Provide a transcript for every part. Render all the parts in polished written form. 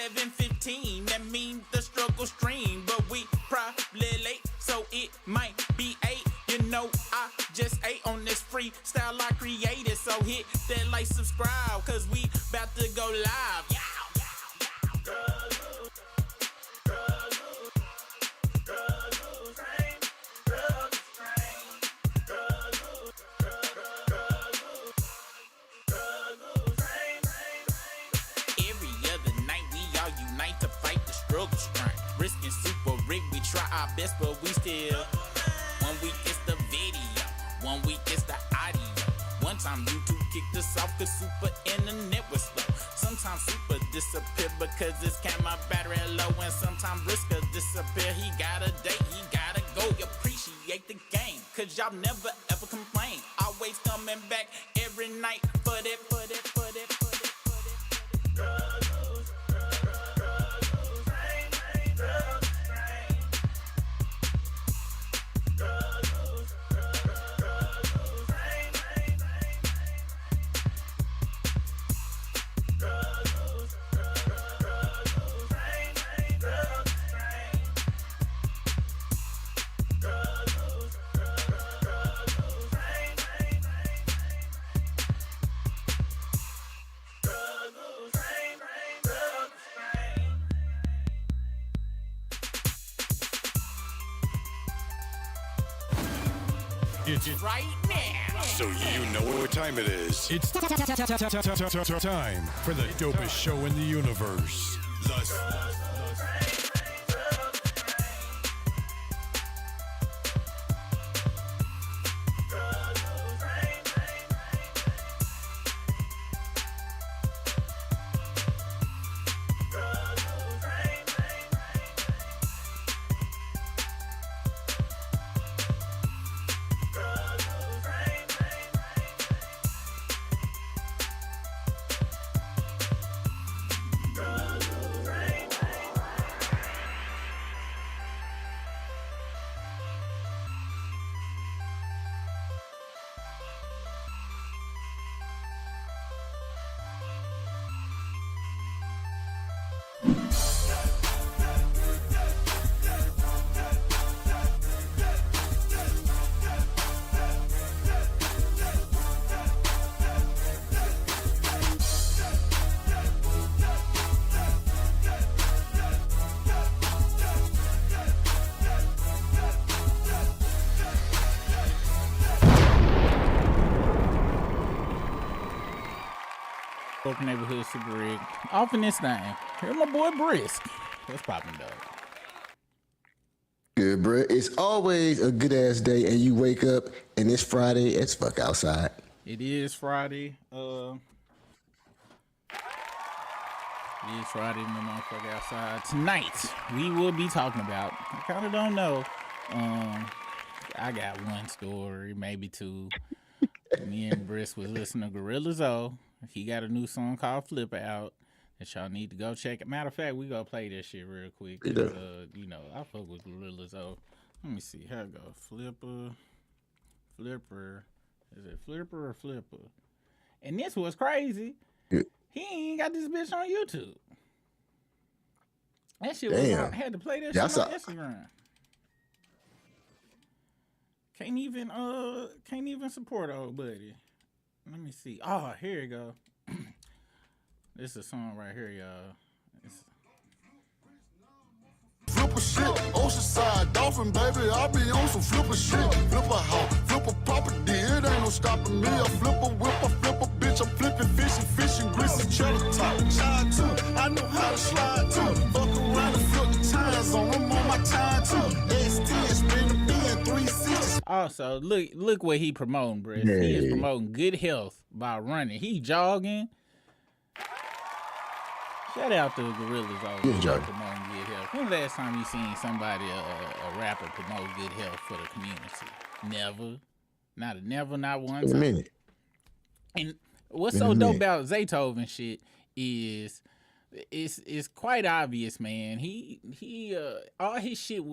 7:15. That means the struggle stream, but we probably late, so it might be 8. You know, I just ate on this freestyle I created, so hit that like, subscribe, cause we about to go live. Risking super rig, we try our best, but we still. 1 week it's the video, 1 week it's the audio. One time YouTube kicked us off cause super internet was slow. Sometimes super disappear because it's camera battery low. And sometimes Brisker disappear, he got a date, he gotta go. Appreciate the game, cause y'all never ever complain. Always coming back every night for that. It's right now. So you know what time it is. It's time for the dopest show in the universe. Broken Neighborhood Super Rig. Off in this thing. Here's my boy Brisk. What's poppin', dog? Good, bro. It's always a good ass day, and you wake up and it's Friday. It's fuck outside. It is Friday. It is Friday in the motherfucker outside. Tonight, we will be talking about, I kind of don't know. I got one story, maybe two. Me and Brisk was listening to Gorilla Zoe. He got a new song called Flipper out that y'all need to go check it. Matter of fact, we gonna play this shit real quick. You know, I fuck with Gorilla Zoe. Let me see how it go. Flipper. Is it Flipper or Flipper? And this was crazy. He ain't got this bitch on YouTube. That shit was I had to play that shit on Instagram. Can't even support old buddy. Let me see. Oh, here you go. This is a song right here, y'all. Flipper shit, Oceanside, Dolphin, baby, I be on some flipper shit. Flipper house, flipper property, it ain't no stopping me. I flip a whip, I flip a bitch, I'm flipping fishing, grits and cheddar top. Child too, I know how to slide too. Fuck around and flip the tires on, I'm on my time too. S10, spin the bin, 360. Also, look what he promoting, bro. Yeah. He is promoting good health by running. He jogging. Shout out to Gorillas always promoting good health. When the last time you seen somebody, a rapper, promote good health for the community? Never. Not one time. Minute. And what's so dope about Zaytoven and shit is it's quite obvious, man. He all his shit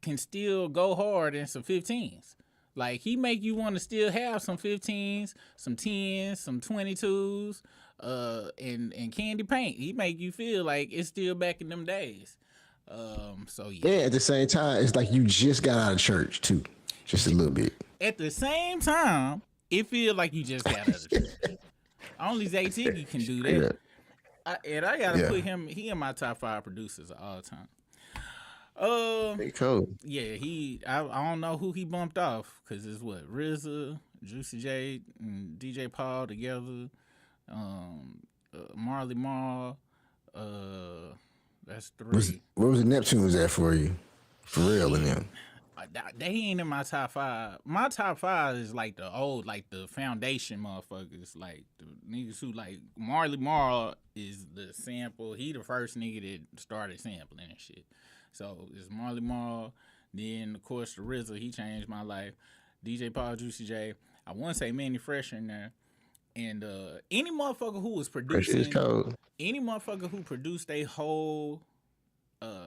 can still go hard in some 15s. Like, he make you want to still have some 15s, some 10s, some 22s, and candy paint. He make you feel like it's still back in them days. So yeah. Yeah, at the same time, it's like you just got out of church too, just a little bit. At the same time, it feel like you just got out of church. Only Zay Tiggy can do that. And I gotta put him. He in my top 5 producers of all time. Cool. Yeah, I don't know who he bumped off because it's what RZA, Juicy J, and DJ Paul together. Marley Marl. That's 3. Where was the Neptunes at for you? For real, and them. They ain't in my top 5. My top 5 is like the old, like the foundation motherfuckers, like the niggas who like Marley Marl is the sample. He the first nigga that started sampling and shit. So it's Marley Marl. Then of course the RZA, he changed my life. DJ Paul, Juicy J. I want to say Manny Fresh in there. And any motherfucker who was producing, any motherfucker who produced a whole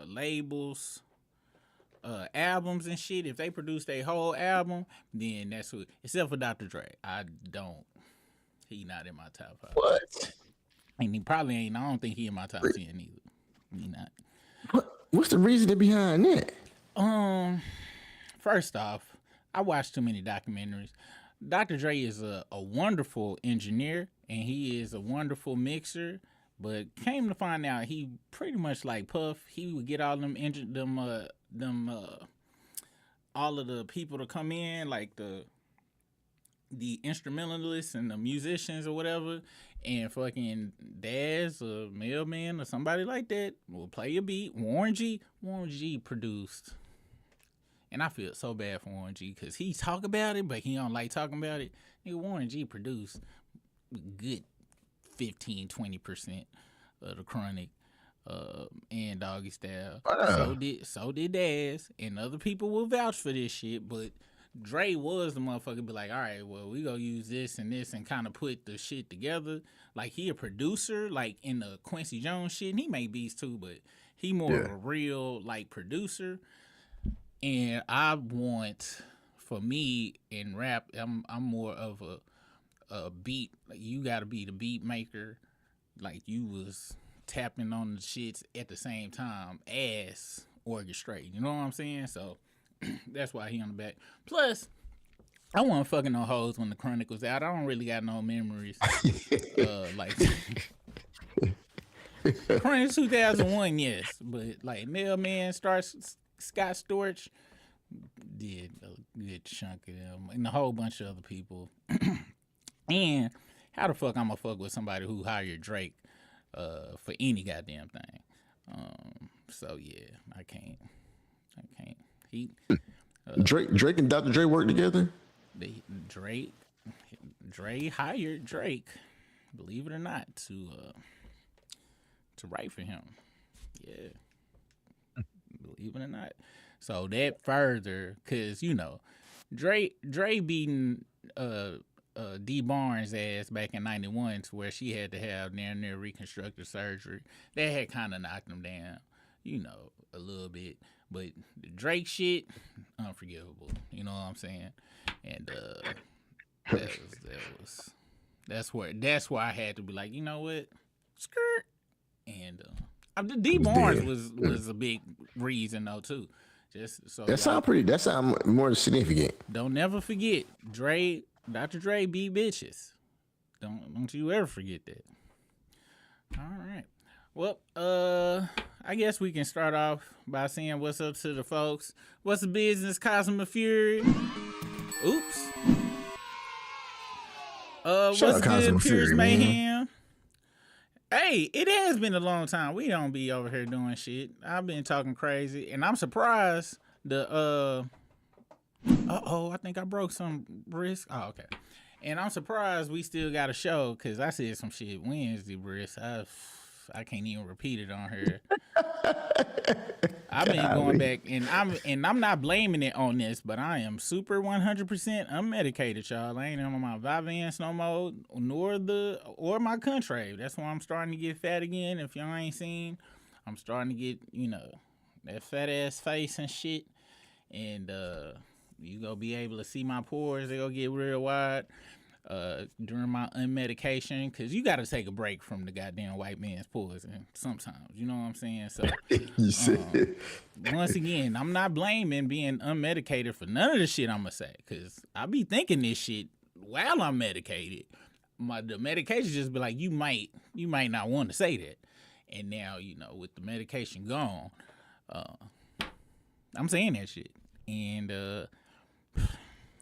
labels, albums and shit, if they produced a whole album, then that's who. Except for Dr. Dre, he not in my top 5. What? And he probably ain't. I don't think he in my top 10 either. He not. What's the reason behind that? First off, I watched too many documentaries. Dr. Dre is a wonderful engineer and he is a wonderful mixer, but came to find out he pretty much like Puff. He would get all all of the people to come in, like the instrumentalists and the musicians or whatever, and fucking Daz or Mailman or somebody like that will play a beat. Warren G produced. And I feel so bad for Warren G because he talk about it, but he don't like talking about it. Nigga, Warren G produced good 15-20% of the Chronic and Doggy Style. So did Daz, and other people will vouch for this shit, but Dre was the motherfucker be like, all right, well, we gonna use this and kind of put the shit together. Like, he a producer, like in the Quincy Jones shit, and he made beats too, but he more of a real, like, producer. And I want, for me in rap, I'm more of a beat. Like, you gotta be the beat maker. Like, you was tapping on the shits at the same time as orchestrating. You know what I'm saying? So that's why he on the back. Plus, I wasn't fucking no hoes when the Chronic was out. I don't really got no memories. Like Chronic 2001, yes, but like Mailman, Scott Storch did a good chunk of them, and a whole bunch of other people. And how the fuck I'm gonna fuck with somebody who hired Drake for any goddamn thing? So yeah, I can't. He Drake and Dr. Dre work together. Dre hired Drake, believe it or not, to write for him. Yeah, believe it or not. So that further, cause you know, Dre beating D Barnes ass back in '91 to where she had to have near reconstructive surgery. That had kind of knocked him down, you know, a little bit. But the Drake shit, unforgivable. You know what I'm saying? And that's where I had to be like, you know what, skirt. And the D Barnes was a big reason though too. Just so that sound more significant. Don't never forget, Dr. Dre beat bitches. Don't you ever forget that. All right. Well, I guess we can start off by saying what's up to the folks. What's the business, Cosmo Fury? Oops. What's good, Pierce Mayhem? Hey, it has been a long time. We don't be over here doing shit. I've been talking crazy, and I'm surprised I think I broke some wrist. Oh, okay. And I'm surprised we still got a show because I said some shit Wednesday, Briss. I can't even repeat it on here. I've been going back, and I'm not blaming it on this, but I am super 100% unmedicated, y'all. I ain't on my Vyvanse no more, or my Contrave. That's why I'm starting to get fat again. If y'all ain't seen, I'm starting to get, you know, that fat ass face and shit. And You gonna be able to see my pores. They gonna get real wide during my unmedication, because you got to take a break from the goddamn white man's poison sometimes. You know what I'm saying? So You said once again, I'm not blaming being unmedicated for none of the shit I'm gonna say, because I be thinking this shit while I'm medicated. The medication just be like, you might not want to say that. And now, with the medication gone, I'm saying that shit. And it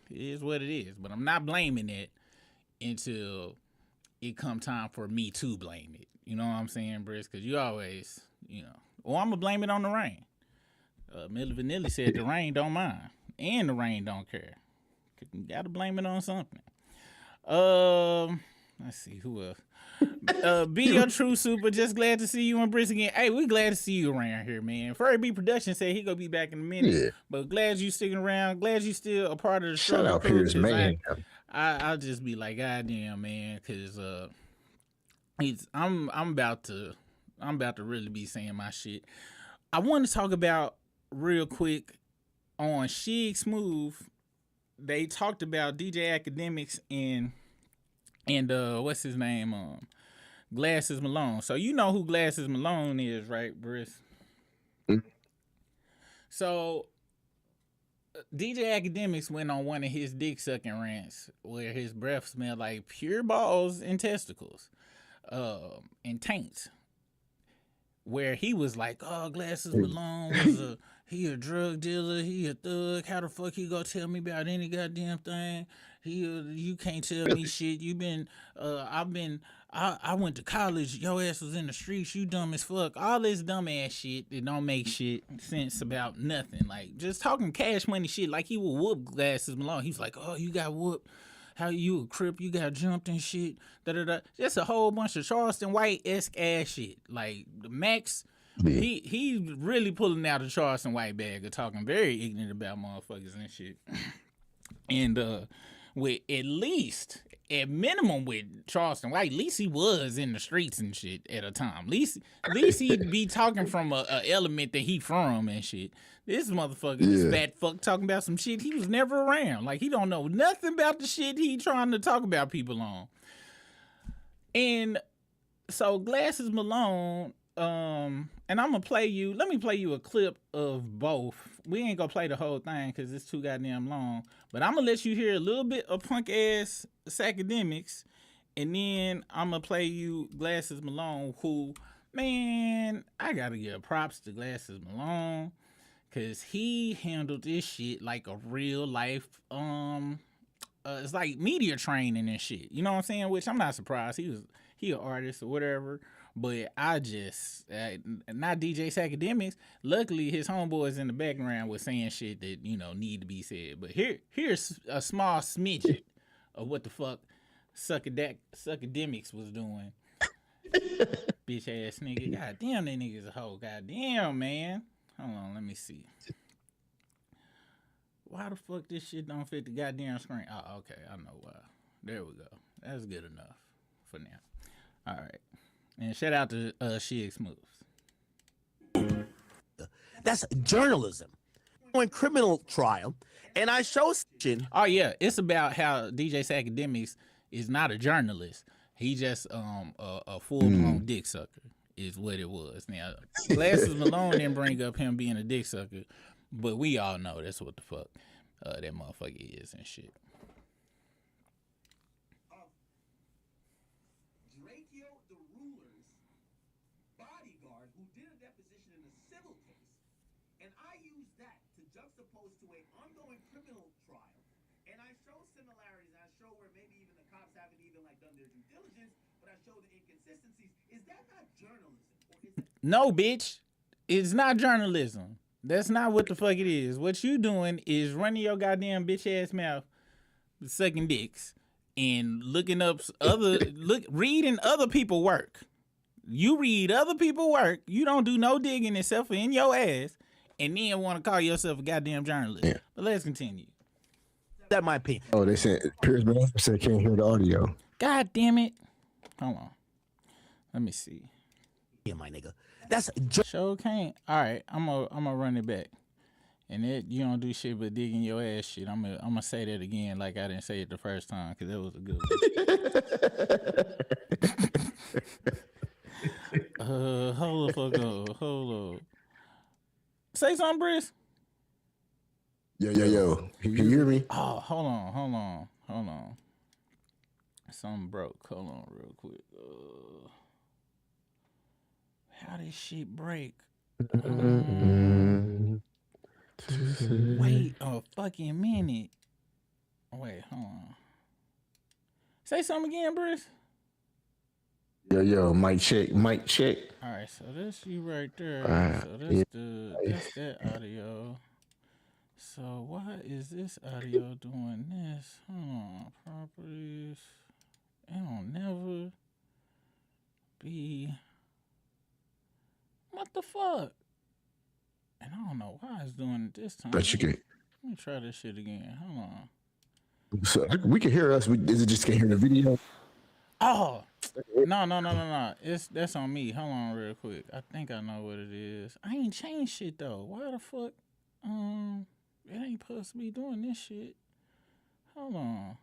is what it is. But I'm not blaming it until it come time for me to blame it. You know what I'm saying, Briss? Because you always, or I'm going to blame it on the rain. Milli Vanilli said the rain don't mind. And the rain don't care. You got to blame it on something. Let's see, who else? Be Your True Super, just glad to see you and Briss again. Hey, we glad to see you around here, man. Furry B Production said he gonna be back in a minute. Yeah. But glad you sticking around. Glad you still a part of the show. Shout out Piers, man. I'll just be like, goddamn, man, because I'm about to really be saying my shit. I want to talk about real quick on Shig Smooth. They talked about DJ Academics and what's his name? Glasses Malone. So you know who Glasses Malone is, right, Briss? Mm-hmm. So DJ Academics went on one of his dick sucking rants where his breath smelled like pure balls and testicles, and taints. Where he was like, "Oh, Glasses Malone was he a drug dealer, he a thug. How the fuck he gonna tell me about any goddamn thing? You can't tell me shit. I went to college. Your ass was in the streets. You dumb as fuck. All this dumb ass shit that don't make shit sense about nothing. Like just talking cash money shit. Like he would whoop Glasses Malone. He's like, oh, you got whooped. How you a crip? You got jumped and shit. Da da da. Just a whole bunch of Charleston White-esque ass shit. Like the Max. Yeah. He really pulling out a Charleston White bag of talking very ignorant about motherfuckers and shit. And with at minimum with Charleston White, at least he was in the streets and shit at a time. At least he'd be talking from a element that he from and shit. This motherfucker, this fat fuck talking about some shit he was never around. Like he don't know nothing about the shit he trying to talk about people on. And so Glasses Malone, and I'm gonna let me play you a clip of both. We ain't gonna play the whole thing because it's too goddamn long, but I'm gonna let you hear a little bit of punk ass Academics, and then I'm gonna play you Glasses Malone, who, man, I gotta give props to Glasses Malone because he handled this shit like a real life, it's like media training and shit. You know what I'm saying? Which I'm not surprised. He an artist or whatever. But I just, not DJ Academics. Luckily, his homeboys in the background was saying shit that, need to be said. But here's a small smidget of what the fuck Suckademics was doing. Bitch ass nigga. God damn, that nigga's a hoe. God damn, man. Hold on, let me see. Why the fuck this shit don't fit the goddamn screen? Oh, okay, I know why. There we go. That's good enough for now. All right. And shout out to Shig Smooth. That's journalism. On criminal trial, and I show. Oh yeah, it's about how DJ Academics is not a journalist. He just a full blown dick sucker is what it was. Now Glasses Malone didn't bring up him being a dick sucker, but we all know that's what the fuck that motherfucker is and shit. To an ongoing criminal trial, and I show similarities. I show where maybe even the cops haven't even done their due diligence, but I show the inconsistencies. Is that not journalism? Or is that- No, bitch, it's not journalism. That's not what the fuck it is. What you doing is running your goddamn bitch ass mouth, sucking dicks, and looking up reading other people work. You read other people work. You don't do no digging except for in your ass. And then want to call yourself a goddamn journalist. Yeah. But let's continue. That's my opinion. Oh, they said Piers said can't hear the audio. God damn it. Hold on. Let me see. Yeah, my nigga. That's show can't. All right, I'm gonna run it back. And that you don't do shit but digging your ass shit. I'm gonna say that again like I didn't say it the first time because that was a good one. Hold the fuck up. Hold up. Say something, Briss. Yo. Can you hear me? Oh, hold on. Something broke. Hold on real quick. How this shit break? Wait a fucking minute. Wait, hold on. Say something again, Briss. Yo, mic check. All right, so that's you right there. So that's that audio. So why is this audio doing this? Hold on, properties. It'll never be. What the fuck? And I don't know why it's doing it this time. But you can. Let me try this shit again. Hold on. So we can hear us. Is it just can't hear the video? Oh no. That's on me. Hold on real quick. I think I know what it is. I ain't changed shit though. Why the fuck? It ain't supposed to be doing this shit. Hold on.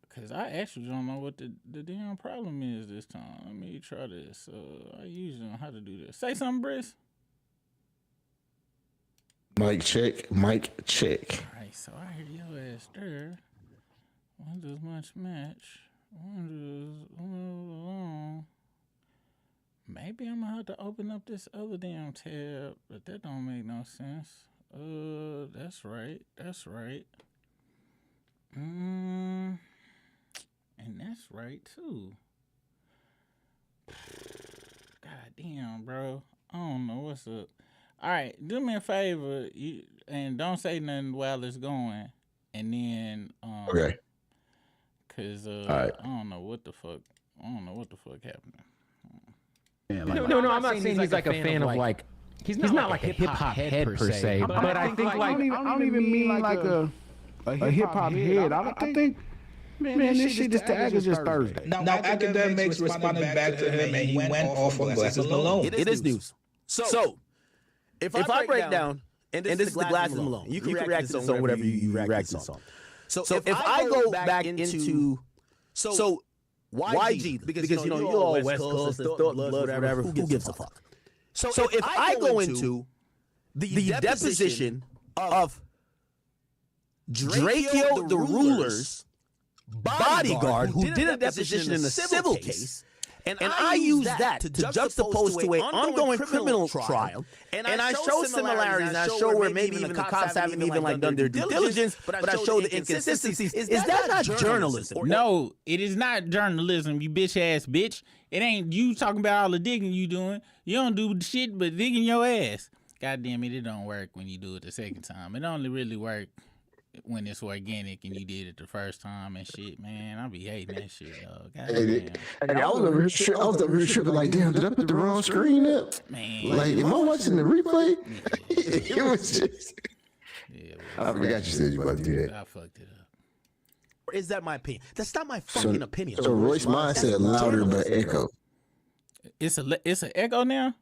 Cause I actually don't know what the damn problem is this time. Let me try this. I usually know how to do this. Say something, Briss. Mic check. All right, so I hear your ass there. One does much match. One alone. Maybe I'm gonna have to open up this other damn tab, but that don't make no sense. That's right. And that's right too. God damn, bro. I don't know what's up. All right, do me a favor, and don't say nothing while it's going, and then Okay. Cause right. I don't know what the fuck happening. No, I'm not saying he's like a fan of like. He's not like a hip hop head per se, but I think like I don't even mean like a hip hop head. I think, man, this shit is just Thursday. Now Academics responded back to him and he went off on Glasses Malone. It is news. So if I break down, and this is the Glasses Malone, you can react to this on whatever you react to this on. So if I go back into YG, because you know you're all West Coast, Blood, whatever. Who gives a fuck? So if I go into the deposition of Drakeo the Ruler's bodyguard, who did a deposition in a civil case, and I use that to juxtapose to an ongoing criminal trial, and I show similarities, and I show where maybe even the cops haven't even like done their due diligence, but I show the inconsistencies. Is that not journalism? No, it is not journalism, you bitch ass bitch. It ain't you talking about all the digging you doing. You don't do shit but digging your ass. God damn it don't work when you do it the second time. It only really work when it's organic and you did it the first time and shit, man. I be hating that shit, dog. Hey, I was over here tripping like, damn, did I put the wrong screen up? Man. Like, am I watching the replay? Yeah. It was just. Yeah, I forgot you said you about to do that. I fucked it up. Or is that my opinion? That's not my fucking opinion. So Royce Mine said louder but echo. It's an echo now?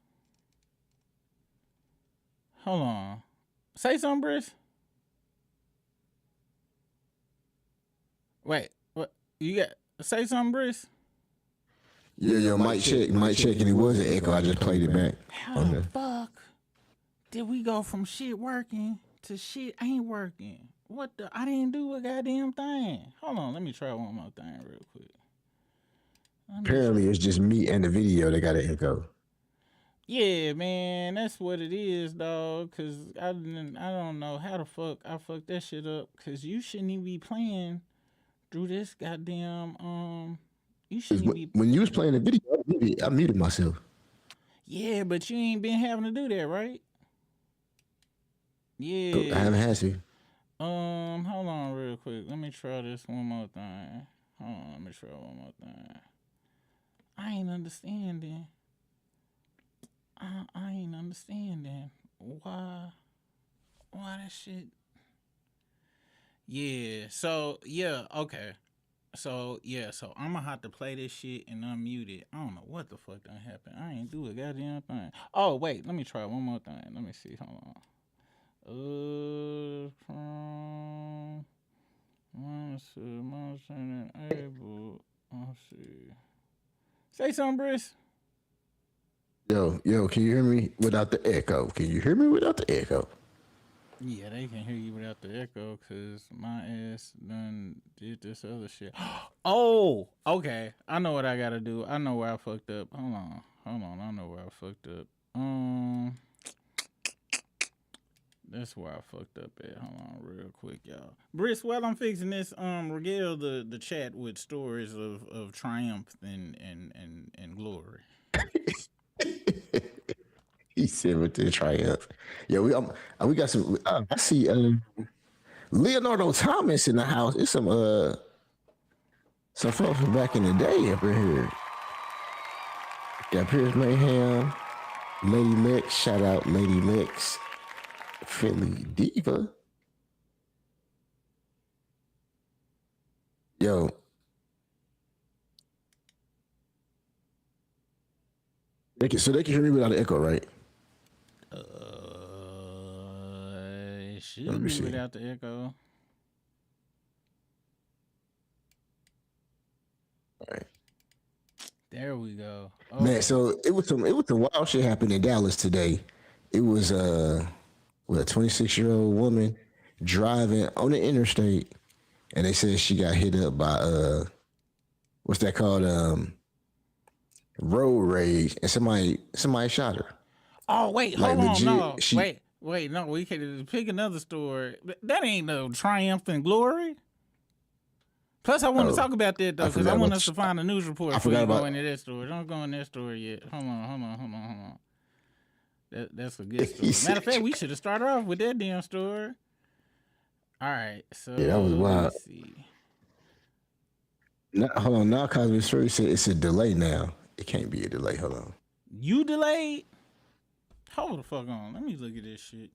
Hold on. Say something, Briss. Wait, what? You got say something, Briss? Yo, mic check, and it was an echo. I just played it back. How the fuck did we go from shit working to shit ain't working? What the? I didn't do a goddamn thing. Hold on, let me try one more thing real quick. Apparently, it's just me and the video that got an echo. Yeah, man, that's what it is, dog. Cause I don't know how the fuck I fucked that shit up. Cause you shouldn't even be playing through this goddamn You shouldn't be. When you was playing the video, I muted myself. Yeah, but you ain't been having to do that, right? Yeah. I haven't had to. Hold on real quick. Let me try this one more thing. Hold on, let me try one more thing. I ain't understanding. I ain't understanding why that shit. Yeah. So yeah. Okay. So I'm gonna have to play this shit and unmute it. I don't know what the fuck done happened. I ain't do a goddamn thing. Oh wait, let me try one more thing. Let me see. Hold on. Let's see. Say something, Briss. Yo, can you hear me without the echo? Can you hear me without the echo? Yeah, they can hear you without the echo because my ass done did this other shit. Oh, okay. I know what I gotta do. I know where I fucked up. Hold on. I know where I fucked up. That's where I fucked up at. Hold on real quick, y'all. Briss, while I'm fixing this, regale the chat with stories of triumph and glory. He said with the triumph. Yeah, we got some. I see Leonardo Thomas in the house. It's some folks from back in the day up in here. Got Pierce Mayhem, Lady Lex. Shout out Lady Lex, Philly Diva. Yo. So they can hear me without an echo, right? It should be without the echo. All right. There we go. Oh. Man, so it was some wild shit happened in Dallas today. It was a 26-year-old woman driving on the interstate, and they said she got hit up by what's that called? Road rage, and somebody shot her. Oh wait, hold on, no, wait, no, we can pick another story. That ain't no triumph and glory. Plus, I want to talk about that though, because I want us to find a news report before you go into that story. Don't go in that story yet. Hold on. That's a good story. Matter of fact, we should have started off with that damn story. All right, so yeah, that was wild. Let's see. Now, hold on, now Cosby Story said it's a delay now. It can't be a delay. Hold on. You delayed? Hold the fuck on. Let me look at this shit.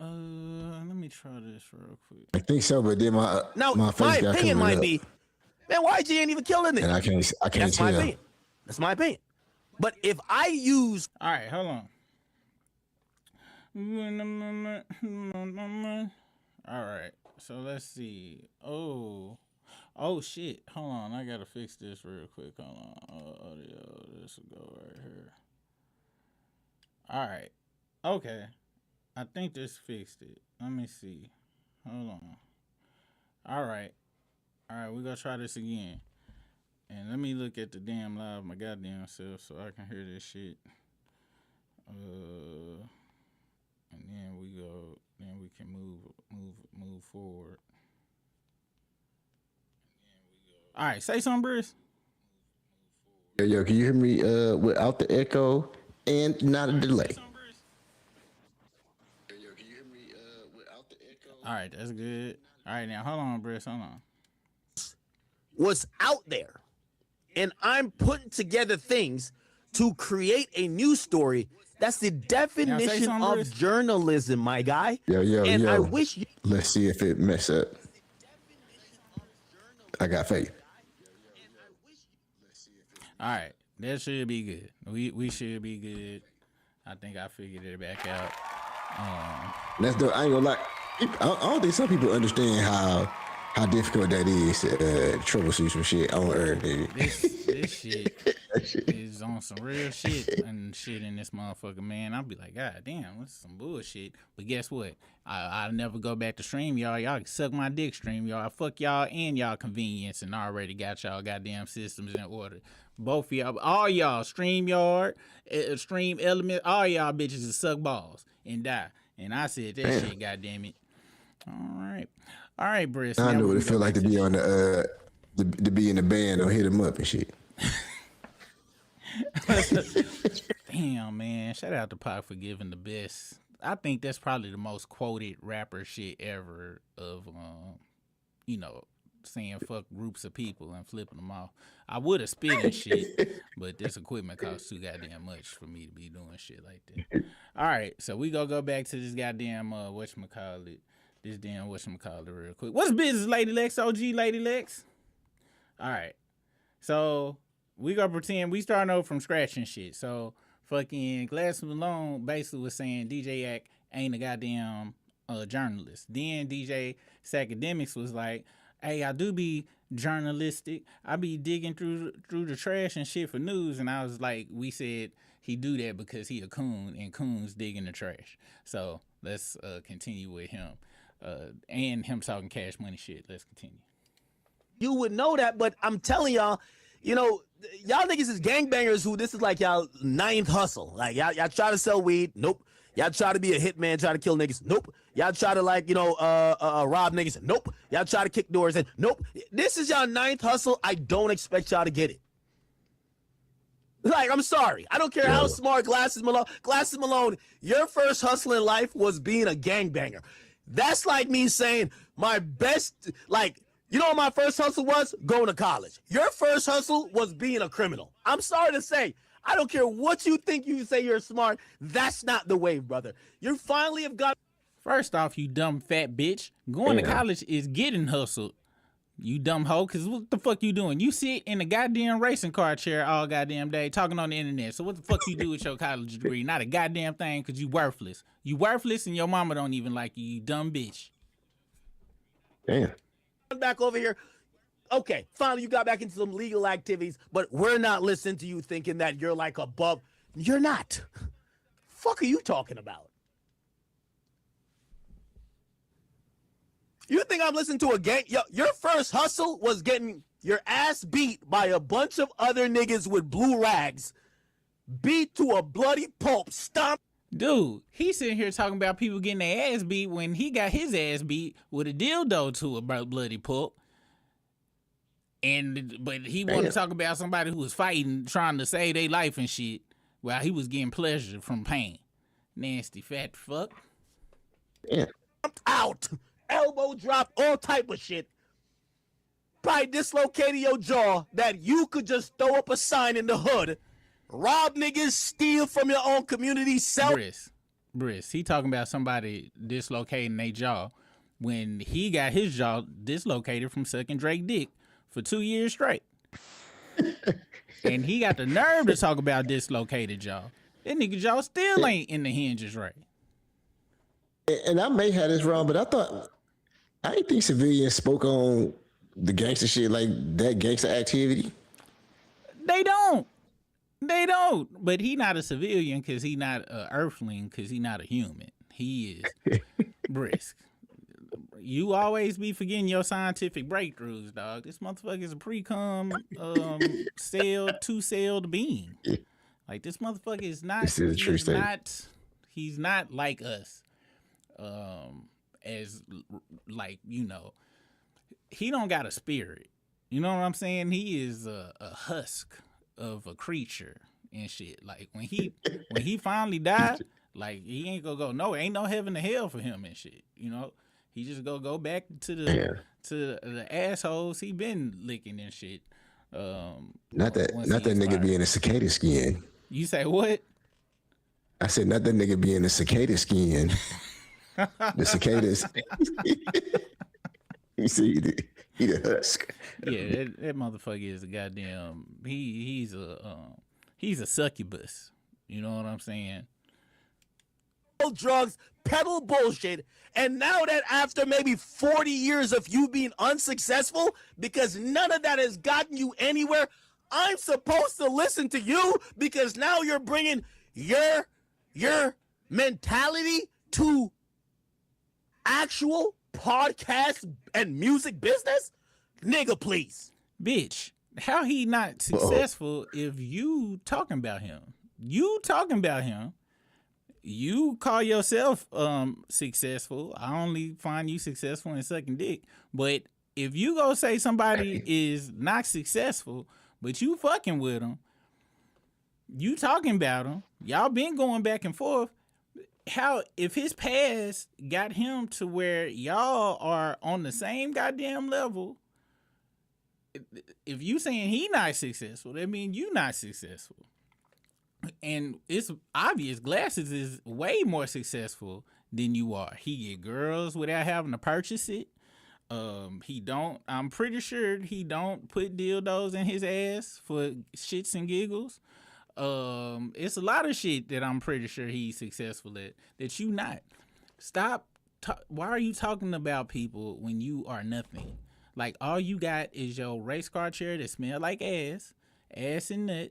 Let me try this real quick. I think so, but then my opinion might be, man, YG ain't even killing it. And I can't That's tell. my opinion. That's my opinion. But if I use, all right, hold on. All right, so let's see. Oh shit! Hold on, I gotta fix this real quick. Hold on, audio. This will go right here. All right, okay. I think this fixed it. Let me see. Hold on. All right, we gonna try this again. And let me look at the damn live my goddamn self so I can hear this shit. And then we can move forward. All right, say something, Bruce. Yo, can you hear me without the echo and not a delay? All right, that's good. All right, now hold on, Bruce. Hold on. Was out there, and I'm putting together things to create a news story. That's the definition of journalism, my guy. Yo. I wish you. Let's see if it mess up. I got faith. All right, that should be good. We should be good. I think I figured it back out. That's the. I ain't gonna lie. I don't think some people understand how difficult that is to troubleshoot some shit on Earth, baby. This shit is on some real shit and shit in this motherfucker, man. I'll be like, God damn, this is some bullshit. But guess what? I'll never go back to stream, y'all. Y'all can suck my dick, stream, y'all. Fuck y'all and y'all convenience and already got y'all goddamn systems in order. Both of y'all, all y'all, StreamYard, Stream Element, all y'all bitches is suck balls and die. And I said that shit, goddamn it. All right, Briss. I know what it feel like to be on the to be in the band or hit him up and shit. Damn, man. Shout out to Pac for giving the best. I think that's probably the most quoted rapper shit ever of, saying fuck groups of people and flipping them off. I would have spit and shit, but this equipment costs too goddamn much for me to be doing shit like that. All right, so we gonna go back to this goddamn, whatchamacallit, this damn whatchamacallit real quick. What's business, Lady Lex? OG Lady Lex? All right. So we gonna pretend we starting over from scratch and shit. So fucking Glass Malone basically was saying DJ Ack ain't a goddamn journalist. Then DJ Sackademics was like, hey, I do be journalistic. I be digging through the trash and shit for news. And I was like, we said he do that because he a coon and coons dig in the trash. So let's continue with him. And him talking Cash Money shit. Let's continue. You would know that, but I'm telling y'all, y'all niggas is gangbangers who this is like y'all ninth hustle. Like y'all try to sell weed, nope. Y'all try to be a hitman, try to kill niggas, nope. Y'all try to rob niggas, nope. Y'all try to kick doors, and nope. This is y'all ninth hustle. I don't expect y'all to get it. Like, I'm sorry. I don't care how smart Glasses Malone, your first hustle in life was being a gangbanger. That's like me saying my best, like, you know what my first hustle was? Going to college. Your first hustle was being a criminal. I'm sorry to say, I don't care what you think you say you're smart. That's not the way, brother. You finally have got... First off, you dumb fat bitch. Going to college is getting hustled. You dumb hoe, because what the fuck you doing? You sit in a goddamn racing car chair all goddamn day talking on the internet. So what the fuck you do with your college degree? Not a goddamn thing, because you worthless. You worthless and your mama don't even like you, you dumb bitch. Damn. Back over here. Okay, finally you got back into some legal activities, but we're not listening to you thinking that you're like above. You're not. Fuck are you talking about? You think I'm listening to a gang? Yo, your first hustle was getting your ass beat by a bunch of other niggas with blue rags, beat to a bloody pulp, stomp. Dude, he's sitting here talking about people getting their ass beat when he got his ass beat with a dildo to a bloody pulp. But he wanted to talk about somebody who was fighting, trying to save their life and shit, while he was getting pleasure from pain. Nasty fat fuck. Yeah. Out. Elbow drop, all type of shit. Probably dislocated your jaw that you could just throw up a sign in the hood, rob niggas, steal from your own community, sell. Briss, he talking about somebody dislocating their jaw when he got his jaw dislocated from sucking Drake dick for 2 years straight. And he got the nerve to talk about dislocated jaw. That nigga jaw still ain't in the hinges right. And I may have this wrong, but I didn't think civilians spoke on the gangster shit like that gangster activity. They don't. But he not a civilian because he not a earthling because he not a human. He is brisk. You always be forgetting your scientific breakthroughs, dog. This motherfucker is a pre-cum two-celled being. Like, this motherfucker is not. This is a true statement. He's not like us. As like, he don't got a spirit. You know what I'm saying? He is a husk of a creature and shit. Like, when he finally died, like, he ain't gonna go. No, ain't no heaven to hell for him and shit. He just go back to the assholes he been licking and shit. Not that nigga be in a cicada skin. You say what? I said not that nigga be in a cicada skin. The cicadas. You see, he the husk. Yeah, that motherfucker is a goddamn. He's a succubus. You know what I'm saying? Drugs, peddle bullshit, and now that after maybe 40 years of you being unsuccessful, because none of that has gotten you anywhere, I'm supposed to listen to you because now you're bringing your mentality to actual podcast and music business? Nigga, please. Bitch, how he not successful if you talking about him? You talking about him. You call yourself successful. I only find you successful in sucking dick. But if you go say somebody is not successful, but you fucking with them, you talking about them, y'all been going back and forth. How, if his past got him to where y'all are on the same goddamn level, if you saying he not successful, that means you not successful. And it's obvious Glasses is way more successful than you are. He get girls without having to purchase it. I'm pretty sure he don't put dildos in his ass for shits and giggles. It's a lot of shit that I'm pretty sure he's successful at that you not. Stop. Why are you talking about people when you are nothing? Like, all you got is your race car chair that smell like ass and nut,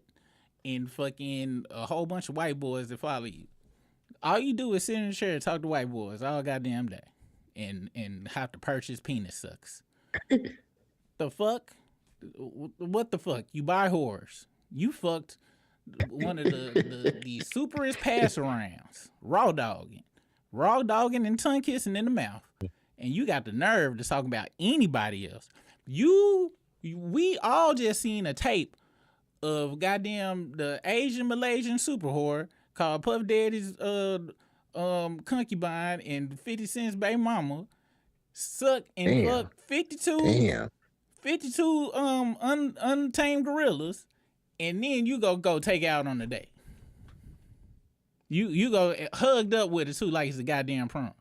and fucking a whole bunch of white boys that follow you. All you do is sit in the chair and talk to white boys all goddamn day, and have to purchase penis sucks. The fuck? What the fuck? You buy whores. You fucked one of the superest pass arounds, raw dogging and tongue kissing in the mouth, and you got the nerve to talk about anybody else. We all just seen a tape of goddamn the Asian Malaysian super whore called Puff Daddy's concubine and 50 Cent's baby mama suck and fuck 52 untamed gorillas, and then you go take out on the date. You go hugged up with it too like it's a goddamn prom.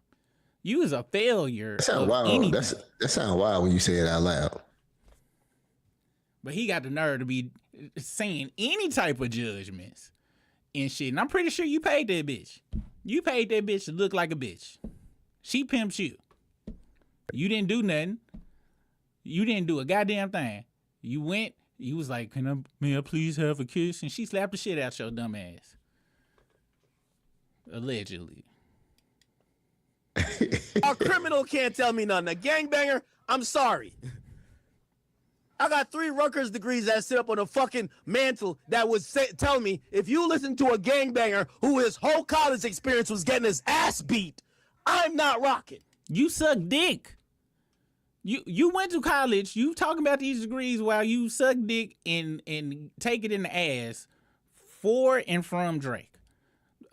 You is a failure. That sound wild. That sound wild when you say it out loud. But he got the nerve to be saying any type of judgments and shit. And I'm pretty sure you paid that bitch. You paid that bitch to look like a bitch. She pimps you. You didn't do nothing. You didn't do a goddamn thing. You went, you was like, may I please have a kiss? And she slapped the shit out your dumb ass. Allegedly. A criminal can't tell me nothing. A gangbanger, I'm sorry. I got 3 Rutgers degrees that sit up on a fucking mantle that would tell me if you listen to a gangbanger who his whole college experience was getting his ass beat, I'm not rocking. You suck dick. You went to college. You talking about these degrees while you suck dick and take it in the ass for and from Drake.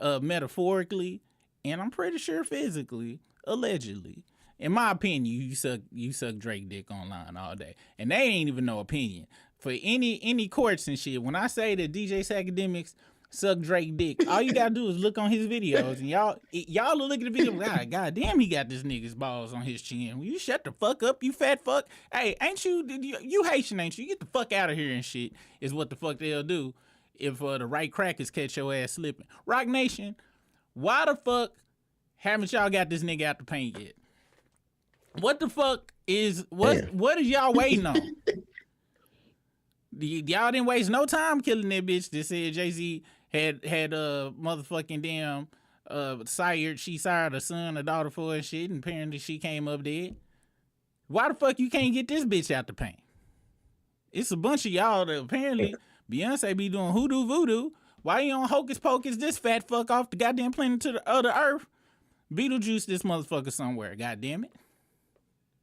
Metaphorically, and I'm pretty sure physically, allegedly. In my opinion, you suck Drake dick online all day, and they ain't even no opinion for any courts and shit. When I say that DJ Academics suck Drake dick, all you gotta do is look on his videos, and y'all will look at the video. God damn, he got this nigga's balls on his chin. Will you shut the fuck up, you fat fuck? Hey, ain't you Haitian? Ain't you? Get the fuck out of here and shit. Is what the fuck they'll do if the right crackers catch your ass slipping. Rock Nation, why the fuck haven't y'all got this nigga out the paint yet? What the fuck is what is y'all waiting on? Y'all didn't waste no time killing that bitch that said Jay-Z had a motherfucking damn she sired a son, a daughter for and shit, and apparently she came up dead. Why the fuck you can't get this bitch out the paint? It's a bunch of y'all that apparently Beyonce be doing hoodoo voodoo. Why you on Hocus Pocus this fat fuck off the goddamn planet to the other earth? Beetlejuice this motherfucker somewhere, goddamn it.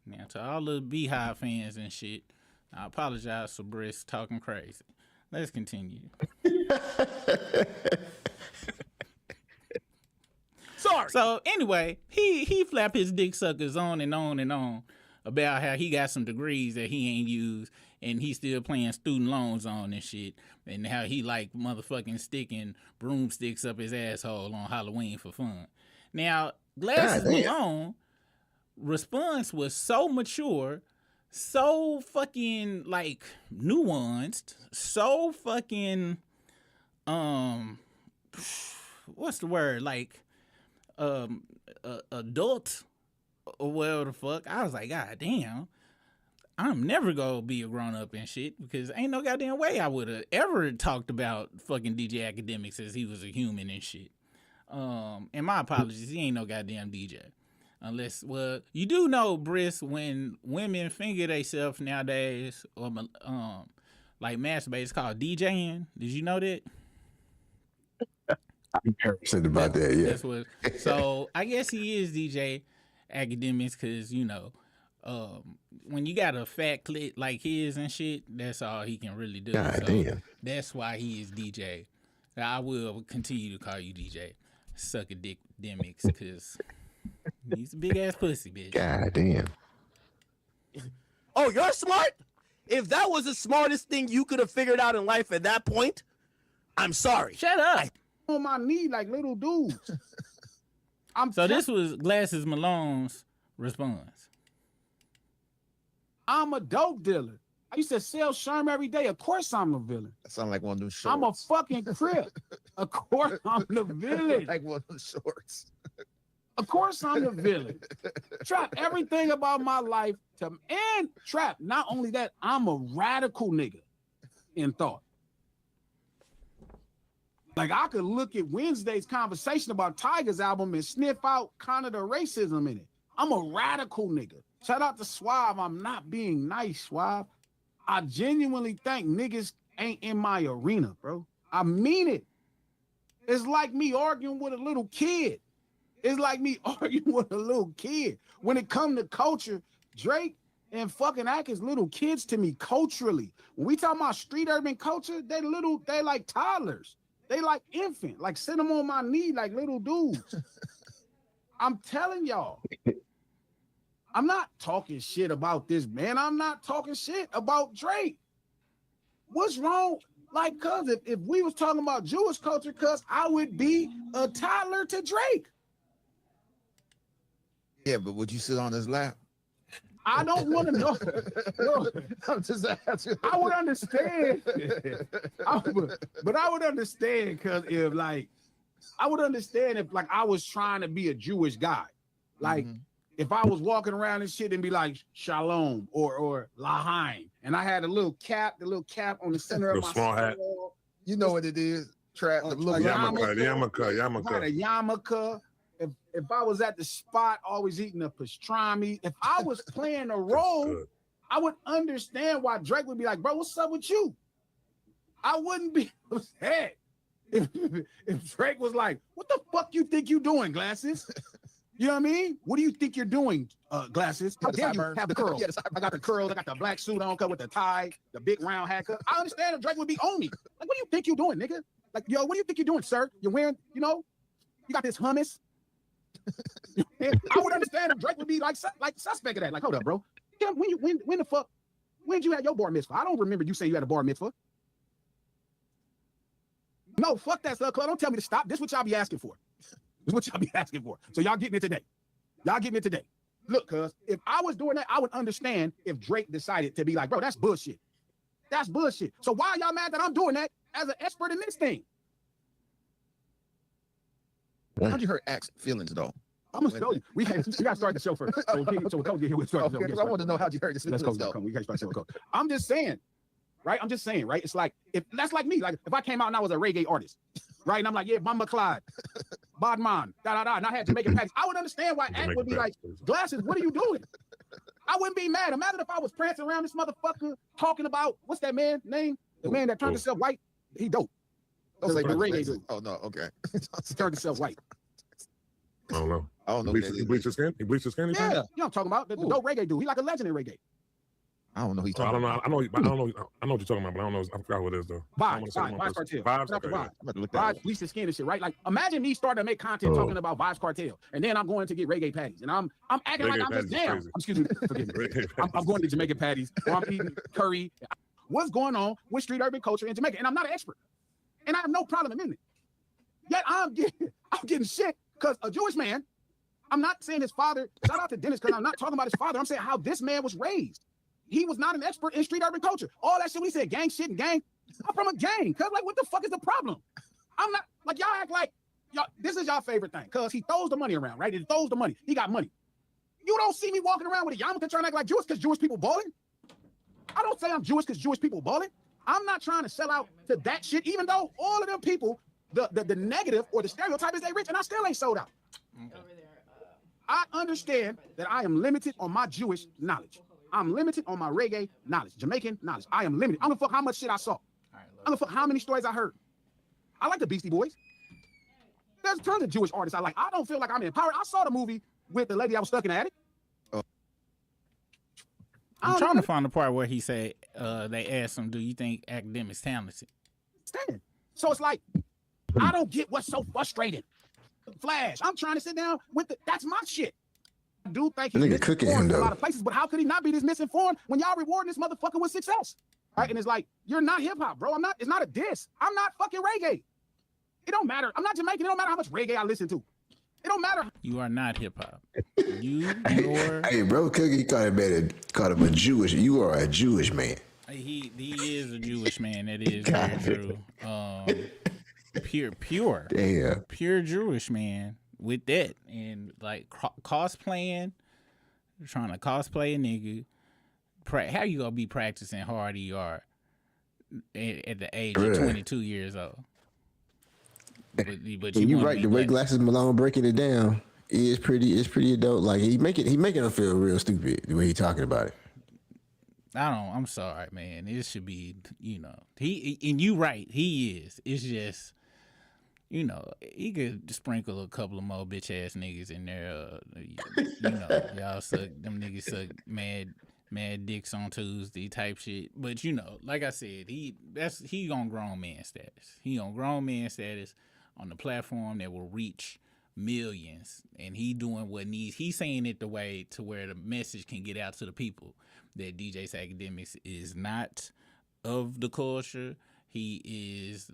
Now, to all the Beehive fans and shit, I apologize for Briss talking crazy. Let's continue. Sorry. So, anyway, he flap his dick suckers on and on and on about how he got some degrees that he ain't used and he still playing student loans on and shit, and how he like motherfucking sticking broomsticks up his asshole on Halloween for fun. Now, Glasses Malone response was so mature, so fucking like nuanced, so fucking what's the word, like adult or whatever the fuck. I was like, God damn, I'm never gonna be a grown up and shit, because ain't no goddamn way I would have ever talked about fucking DJ Academics as he was a human and shit. And my apologies, he ain't no goddamn DJ. Unless, well, you do know, Briss, when women finger themselves nowadays, or like masturbate, it's called DJing. Did you know that? I'm interested about that, yeah. That's what. So I guess he is DJ Academics, because when you got a fat clit like his and shit, that's all he can really do. God damn. That's why he is DJ. I will continue to call you DJ Sucker Dick Demics, because he's a big ass pussy, bitch. God damn. Oh, you're smart? If that was the smartest thing you could have figured out in life at that point, I'm sorry. Shut up. On my knee like little dudes. This was Glasses Malone's response. I'm a dope dealer. I used to sell Sherm every day. Of course I'm a villain. That sounds like one of them shorts. I'm a fucking crip. Of course I'm the villain. Like one of them shorts. Of course I'm the villain. Trap, everything about my life and Trap, not only that, I'm a radical nigga in thought. Like I could look at Wednesday's conversation about Tiger's album and sniff out kind of the racism in it. I'm a radical nigga. Shout out to Suave. I'm not being nice, Suave. I genuinely think niggas ain't in my arena, bro. I mean it. It's like me arguing with a little kid. It's like me arguing with a little kid. When it come to culture, Drake and fucking Ack is little kids to me culturally. When we talk about street urban culture, they like toddlers. They like infant, like sit them on my knee like little dudes. I'm telling y'all. I'm not talking shit about this man. I'm not talking shit about Drake. What's wrong? Like, cuz if we was talking about Jewish culture, cuz I would be a toddler to Drake. Yeah, but would you sit on his lap? I don't want to know. No, I'm just asking. I would understand. But I would understand because if like, I would understand if like I was trying to be a Jewish guy. Like, if I was walking around and shit and be like Shalom or Lahaim, and I had the little cap on the center of my small hat. You know what it is, Trap. The yarmulke. A yarmulke. If I was at the spot always eating a pastrami, if I was playing a role, I would understand why Drake would be like, bro, what's up with you? I wouldn't be upset if Drake was like, what the fuck you think you doing, Glasses? You know what I mean? What do you think you're doing, Glasses? How dare you have the curls? I got the curls, I got the black suit on, cut with the tie, the big round hat cut. I understand if Drake would be on me. Like, what do you think you're doing, nigga? Like, yo, what do you think you're doing, sir? You're wearing, you got this hummus. I would understand if Drake would be like suspect of that. Like, hold up, bro. Yeah, when the fuck, when did you have your bar mitzvah? I don't remember you saying you had a bar mitzvah. No, fuck that stuff, cuz. Don't tell me to stop. This is what y'all be asking for. This is what y'all be asking for. So y'all getting it today. Look, cuz, if I was doing that, I would understand if Drake decided to be like, bro, that's bullshit. That's bullshit. So why are y'all mad that I'm doing that as an expert in this thing? How'd you hurt Ack's feelings, though? I'm gonna show you. We gotta start the show first. So Coach get here. We'll start the show. Because I want to know how'd you hurt his feelings. Let's go. We gotta start the show. I'm just saying, right? It's like if that's like me. Like if I came out and I was a reggae artist, right? And I'm like, yeah, Mama Clyde, Badman, and I had Jamaican patties. I would understand why Ack would be like, Glasses, what are you doing? I wouldn't be mad. Imagine if I was prancing around this motherfucker talking about what's that man name? The man that turned himself white. He dope. Don't say the reggae dude. Oh no, okay. He turned himself white. I don't know. He bleached his skin. He bleached his skin. Yeah, you know what I'm talking about. The dope reggae dude. He like a legend in reggae. I don't know. I don't know. I know what you're talking about, but I don't know. I forgot what it is though. Vibes Cartel. Vibes bleached his skin and shit, right? Like imagine me starting to make content talking about Vibes Cartel, and then I'm going to get reggae patties, and I'm acting reggae like I'm just down. Excuse me, forgive me. I'm going to Jamaican patties, or I'm eating curry. What's going on with street urban culture in Jamaica? And I'm not an expert, and I have no problem admitting it. Yet I'm getting shit because a Jewish man. I'm not saying his father. Shout out to Dennis because I'm not talking about his father. I'm saying how this man was raised. He was not an expert in street urban culture. All that shit we said, gang shit and gang. I'm from a gang. Cause like, what the fuck is the problem? I'm not like y'all act like y'all. This is y'all favorite thing. Cause he throws the money around, right? He throws the money. He got money. You don't see me walking around with a yarmulke trying to act like Jewish because Jewish people balling. I don't say I'm Jewish because Jewish people balling. I'm not trying to sell out to that shit. Even though all of them people, the negative or the stereotype is they rich, and I still ain't sold out. I understand that I am limited on my Jewish knowledge. I'm limited on my reggae knowledge, Jamaican knowledge. I am limited. I don't fuck how much shit I saw. I don't fuck how many stories I heard. I like the Beastie Boys. There's tons of Jewish artists I like. I don't feel like I'm empowered. I saw the movie with the lady that was stuck in the attic. I'm trying to find the part where he said they asked him, do you think academics talented? So it's like, I don't get what's so frustrating. Flash, I'm trying to sit down with that's my shit. I do think he's misinformed in a lot of places, but how could he not be this misinformed when y'all rewarding this motherfucker with success? Right? And it's like, you're not hip hop, bro. It's not a diss. I'm not fucking reggae. It don't matter. I'm not Jamaican. It don't matter how much reggae I listen to. It don't matter. You are not hip hop. Hey, bro, Cookie called him a Jewish. You are a Jewish man. He is a Jewish man. That is very true. Pure Jewish man with that, and like cosplaying, trying to cosplay a nigga. How you gonna be practicing hard ER at the age of 22 years old? But you're right. The way Glasses Malone breaking it down is pretty adult. Like he making him feel real stupid the way he talking about it. I'm sorry, man. It should be, and you right. He is. It's just, he could sprinkle a couple of more bitch ass niggas in there. Y'all suck. Them niggas suck mad dicks on Tuesday type shit. But like I said, he on grown man status. He on grown man status on the platform that will reach millions, and he doing what needs. He's saying it the way to where the message can get out to the people that DJ's Academics is not of the culture. He is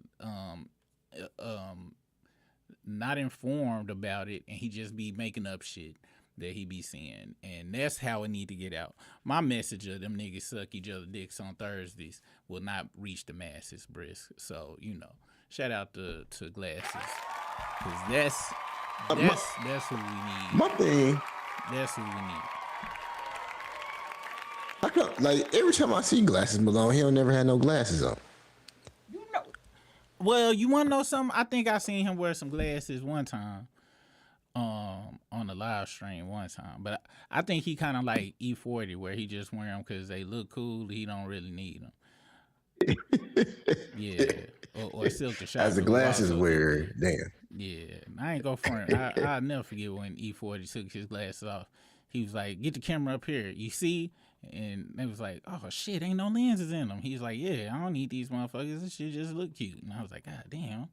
not informed about it, and he just be making up shit that he be seeing, and that's how it need to get out. My message of them niggas suck each other dicks on Thursdays will not reach the masses, Brisk. So shout out to Glasses, because that's who we need. My thing. That's who we need. I can't, like every time I see Glasses Malone, he don't never had no glasses on. Well, you want to know something? I think I seen him wear some glasses one time, on the live stream one time. But I think he kind of like E40, where he just wear them because they look cool. He don't really need them. Yeah, or Silk the Shot. As the glasses wearer, damn. Yeah, I ain't go front. I'll never forget when E40 took his glasses off. He was like, "Get the camera up here. You see?" And they was like, "Oh shit, ain't no lenses in them." He's like, "Yeah, I don't need these motherfuckers. This shit just look cute." And I was like, "God damn,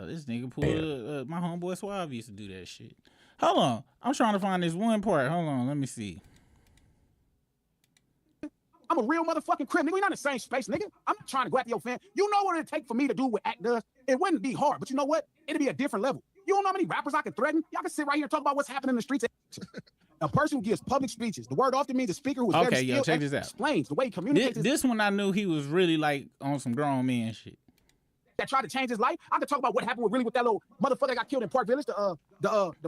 this nigga pulled my homeboy Suave used to do that shit." Hold on, I'm trying to find this one part. Hold on, let me see. I'm a real motherfucking crib, nigga. We not in the same space, nigga. I'm not trying to go after your fan. You know what it'd take for me to do what Act does? It wouldn't be hard, but you know what? It'd be a different level. You don't know how many rappers I could threaten? Y'all can sit right here and talk about what's happening in the streets. A person who gives public speeches. The word often means a speaker who is very skilled, check this out. Explains the way he communicates. This one I knew he was really like on some grown man shit. That tried to change his life. I could talk about what happened with that little motherfucker that got killed in Park Village, the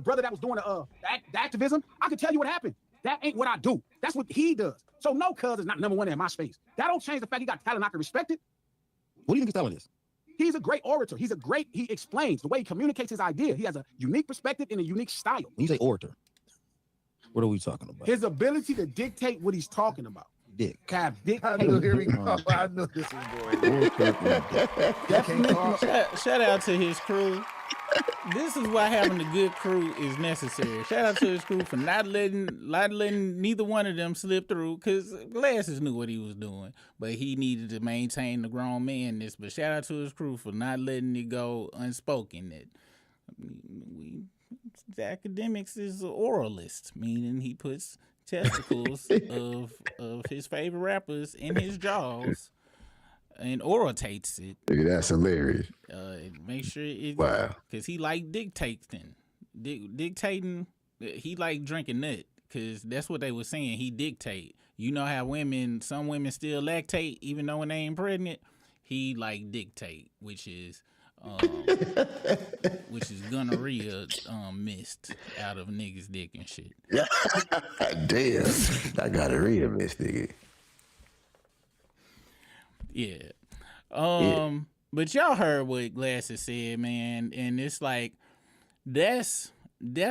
brother that was doing the activism. I could tell you what happened. That ain't what I do. That's what he does. So no, cuz is not number one in my space. That don't change the fact he got talent. I can respect it. What do you think his talent is? He's a great orator. He explains the way he communicates his idea. He has a unique perspective and a unique style. When you say orator, what are we talking about? His ability to dictate what he's talking about. Dick. Here we go. I knew this was going. Shout out to his crew. This is why having a good crew is necessary. Shout out to his crew for not letting neither one of them slip through, because Glasses knew what he was doing, but he needed to maintain the grown manness. But shout out to his crew for not letting it go unspoken that the Academics is an oralist, meaning he puts testicles of his favorite rappers in his jaws and orates it. Nigga, that's hilarious. Make sure it, wow, because he like dictating. He like drinking nut, because that's what they were saying. He dictate. You know how some women still lactate even though when they ain't pregnant. He like dictate, which is gonorrhea missed out of niggas' dick and shit. Damn, I gonorrhea missed, nigga. Yeah. But y'all heard what Glasses said, man, and it's like that's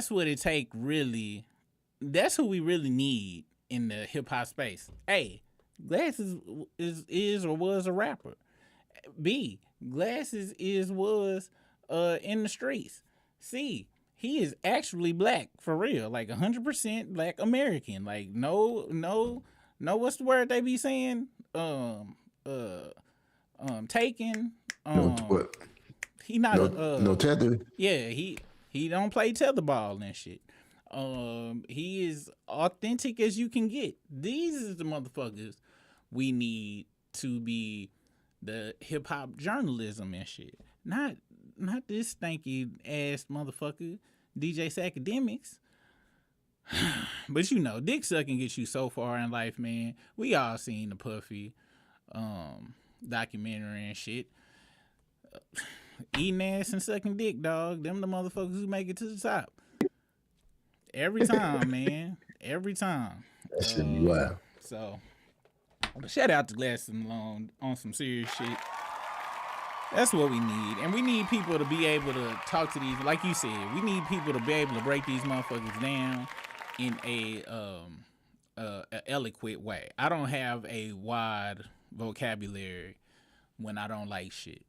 what it take really. That's who we really need in the hip hop space. A, Glasses is or was a rapper. B, Glasses was in the streets. C, he is actually black for real, like 100% black American. Like no, what's the word they be saying? Taken. What? He not no tether. Yeah, he don't play tetherball and shit. He is authentic as you can get. These is the motherfuckers we need to be the hip hop journalism and shit. Not this stanky ass motherfucker, DJ Academics. But you know, dick sucking gets you so far in life, man. We all seen the Puffy documentary and shit. Eating ass and sucking dick, dog. Them the motherfuckers who make it to the top. Every time, man. Every time. That should be wild. So, shout out to Glasses Malone on some serious shit. That's what we need. And we need people to be able to talk to these, like you said, we need people to be able to break these motherfuckers down in a eloquent way. I don't have a wide vocabulary when I don't like shit.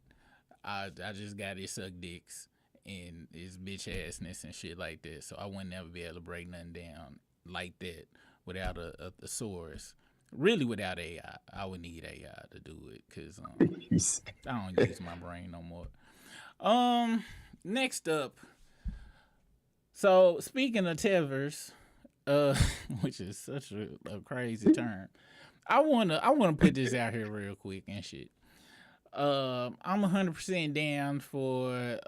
I just got it suck dicks and his bitch assness and shit like that. So I wouldn't never be able to break nothing down like that without a thesaurus. Really, without AI, I would need AI to do it because I don't use my brain no more. Next up, so speaking of tethers, which is such a crazy term, I wanna put this out here real quick and shit. I'm 100% down for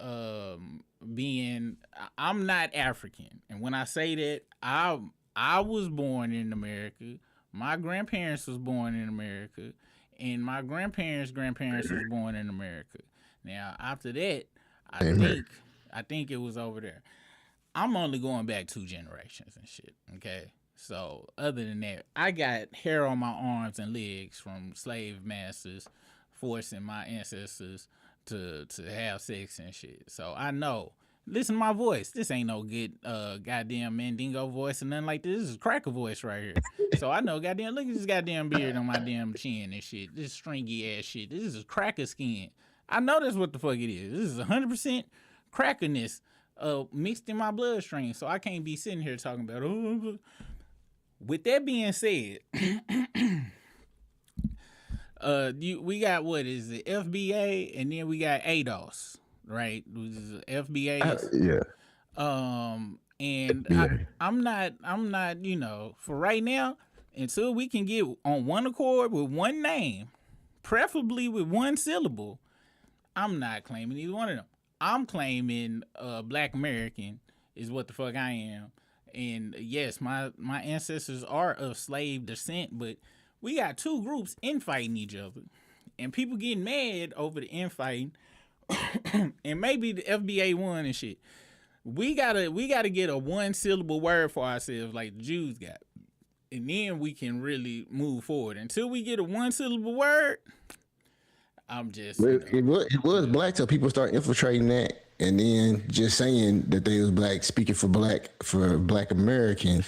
being. I'm not African, and when I say that, I was born in America. My grandparents was born in America, and my grandparents' grandparents was born in America. Now, after that, I think it was over there. I'm only going back 2 generations and shit, okay? So, other than that, I got hair on my arms and legs from slave masters forcing my ancestors to have sex and shit. So, I know. Listen to my voice. This ain't no good goddamn Mandingo voice or nothing like this. This is cracker voice right here. So I know goddamn, look at this goddamn beard on my damn chin and shit. This stringy ass shit. This is cracker skin. I know that's what the fuck it is. This is 100% crackerness mixed in my bloodstream. So I can't be sitting here talking about, oh. With that being said, we got, what is it, FBA, and then we got ADOS. Right, FBA. And I'm not, you know, for right now, until we can get on one accord with one name, preferably with one syllable, I'm not claiming either one of them. I'm claiming Black American is what the fuck I am. And yes, my ancestors are of slave descent, but we got 2 groups infighting each other, and people getting mad over the infighting. And maybe the FBA won and shit. We gotta get a 1-syllable word for ourselves like the Jews got, and then we can really move forward. Until we get a 1-syllable word, I'm just. It was black till people start infiltrating that, and then just saying that they was black, speaking for black Americans,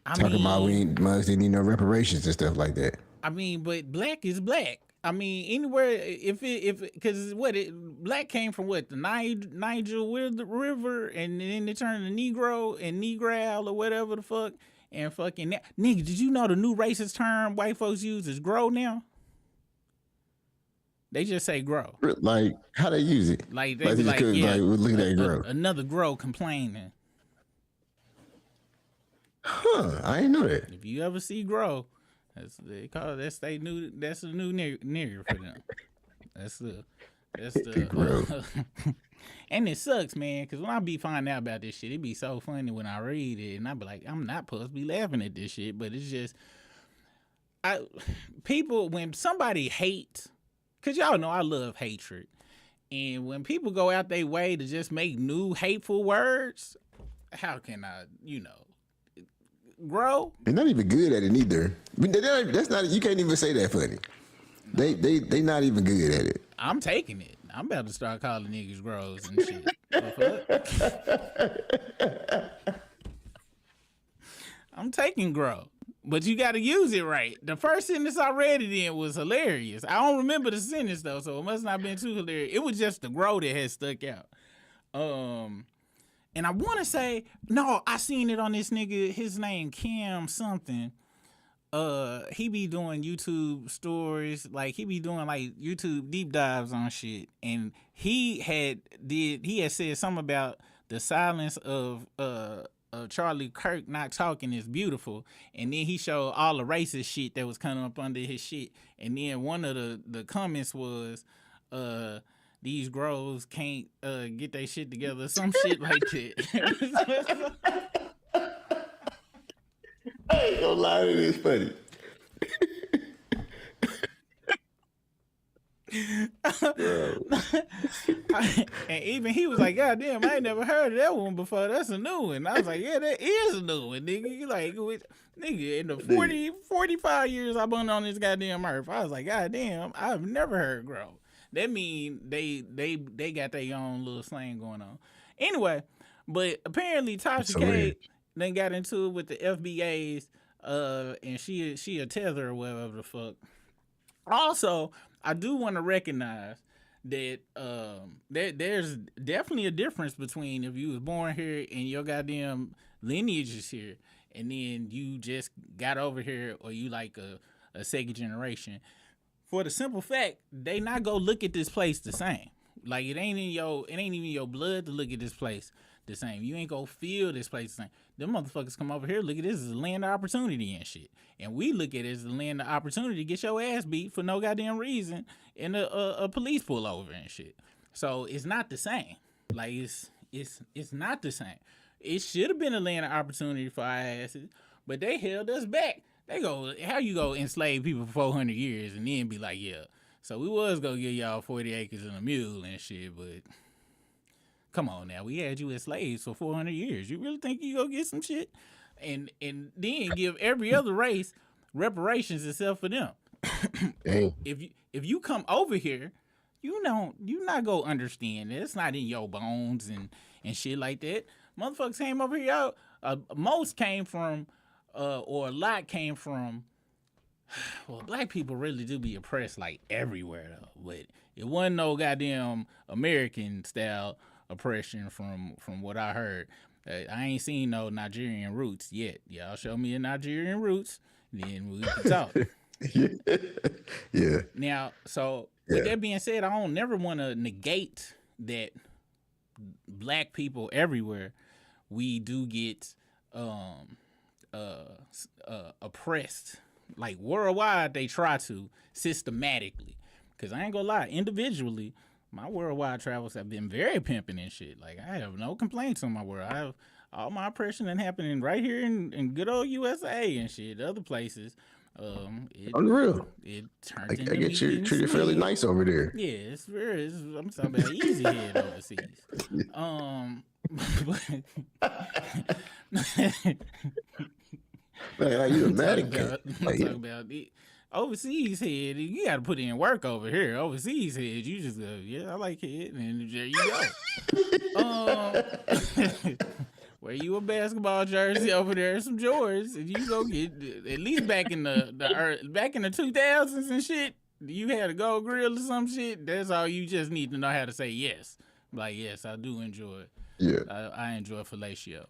talking about we didn't need no reparations and stuff like that. I mean, but black is black. I mean, anywhere because black came from what, the Niger River, and then it turned to Negro and Negral or whatever the fuck, and fucking nigga, did you know the new racist term white folks use is grow now? They just say grow. Like how they use it? Like they be like, yeah, look at that grow. Another grow complaining. Huh? I didn't know that. If you ever see grow. That's the new nigger for them. That's the and it sucks, man, because when I be finding out about this shit, it be so funny when I read it, and I be like, I'm not supposed to be laughing at this shit, but it's just people, when somebody hates, because y'all know I love hatred, and when people go out their way to just make new hateful words, how can I, you know, grow? They're not even good at it either. That's not. You can't even say that funny. They not even good at it. I'm taking it. I'm about to start calling niggas grows and shit. I'm taking grow, but you got to use it right. The first sentence I read it in was hilarious. I don't remember the sentence though, so it must not have been too hilarious. It was just the grow that had stuck out. And I want to say, no, I seen it on this nigga, his name Cam something. He be doing YouTube stories, like he be doing like YouTube deep dives on shit. And he had said something about the silence of Charlie Kirk not talking is beautiful, and then he showed all the racist shit that was coming up under his shit, and then one of the comments was, these grows can't get their shit together, some shit like that. I ain't gonna lie, it is funny. And even he was like, God damn, I ain't never heard of that one before. That's a new one. I was like, yeah, that is a new one, nigga. You like, nigga, in the 45 years I've been on this goddamn earth, I was like, God damn, I've never heard grow. That mean they got their own little slang going on. Anyway, but apparently Tasha K then got into it with the FBAs, and she a tether or whatever the fuck. Also, I do want to recognize that there's definitely a difference between if you was born here and your goddamn lineage is here, and then you just got over here, or you like a second generation. For the simple fact, they not go look at this place the same. Like it ain't even your blood to look at this place the same. You ain't gonna feel this place the same. Them motherfuckers come over here, look at this as a land of opportunity and shit. And we look at it as a land of opportunity to get your ass beat for no goddamn reason and a police pull over and shit. So it's not the same. Like it's not the same. It should have been a land of opportunity for our asses, but they held us back. They go, how you go enslave people for 400 years and then be like, yeah, so we was gonna give y'all 40 acres and a mule and shit, but come on now, we had you as slaves for 400 years. You really think you gonna get some shit? And then give every other race reparations except for them. If you come over here, you not gonna understand it. It's not in your bones and shit like that. Motherfuckers came over here. Most came from, or a lot came from. Well, black people really do be oppressed like everywhere though. But it wasn't no goddamn American style oppression from what I heard. I ain't seen no Nigerian roots yet. Y'all show me a Nigerian roots, then we can talk. Yeah. Now, so with that being said, I don't never want to negate that black people everywhere, we do get oppressed. Like worldwide, they try to systematically. Because I ain't gonna lie, individually, my worldwide travels have been very pimping and shit. Like, I have no complaints on my world. I have all my oppression and happening right here in good old USA and shit. Other places, unreal. It turned I into get you treated fairly nice over there. Yeah, I'm talking about easy head overseas. Like you I'm talking about overseas head. You got to put in work over here. Overseas head, you just go, yeah, I like head, and there you go. Wear you a basketball jersey over there, some Jordans, and you go get at least back in the 2000s and shit. You had a gold grill or some shit. That's all you just need to know how to say yes. Like, yes, I do enjoy it. Yeah, I enjoy fellatio.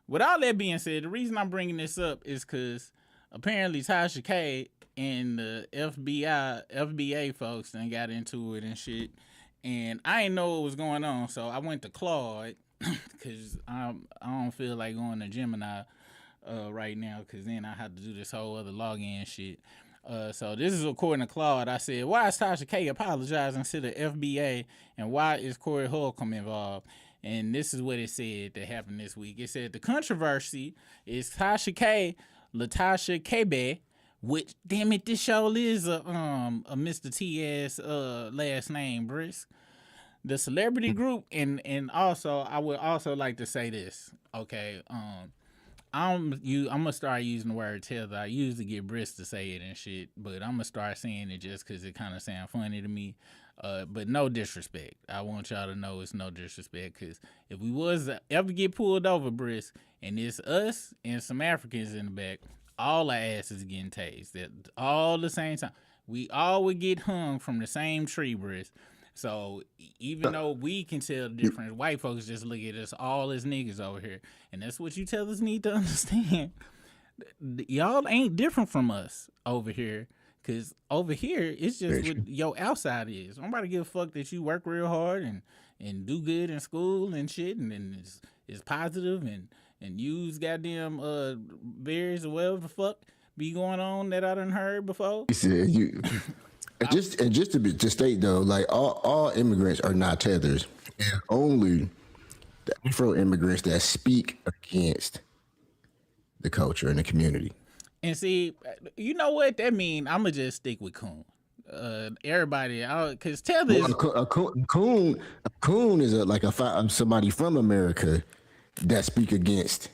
With all that being said, the reason I'm bringing this up is because apparently Tasha K and the FBA folks done got into it and shit, and I didn't know what was going on, so I went to Claude because I don't feel like going to Gemini right now, because then I have to do this whole other login shit. So this is according to Claude. I said, why is Tasha K apologizing to the FBA, and why is Corey Holcomb involved? And this is what it said that happened this week. It said the controversy is Tasha K, Latasha Kebe, which, damn it, this show is a Mr. T-ass last name, Brisk. The celebrity group, and also I would also like to say this, okay? I'm gonna start using the word tether. I usually get Brisk to say it and shit, but I'm gonna start saying it just because it kind of sounds funny to me. But no disrespect. I want y'all to know it's no disrespect, because if we was to ever get pulled over, Brisk, and it's us and some Africans in the back, all our asses getting tased at all the same time. We all would get hung from the same tree, Brisk. So even though we can tell the difference, white folks just look at us all as niggas over here. And that's what you tell us need to understand. Y'all ain't different from us over here. Because over here, it's just what your outside is. Nobody give a fuck that you work real hard and do good in school and shit. And is positive and use goddamn berries or whatever the fuck be going on that I done heard before. He said you. And just to state though, like all immigrants are not tethers. And only the Afro immigrants that speak against the culture and the community. And see, you know what that mean? I'ma just stick with Coon. Everybody, because tether is a coon is somebody from America that speak against.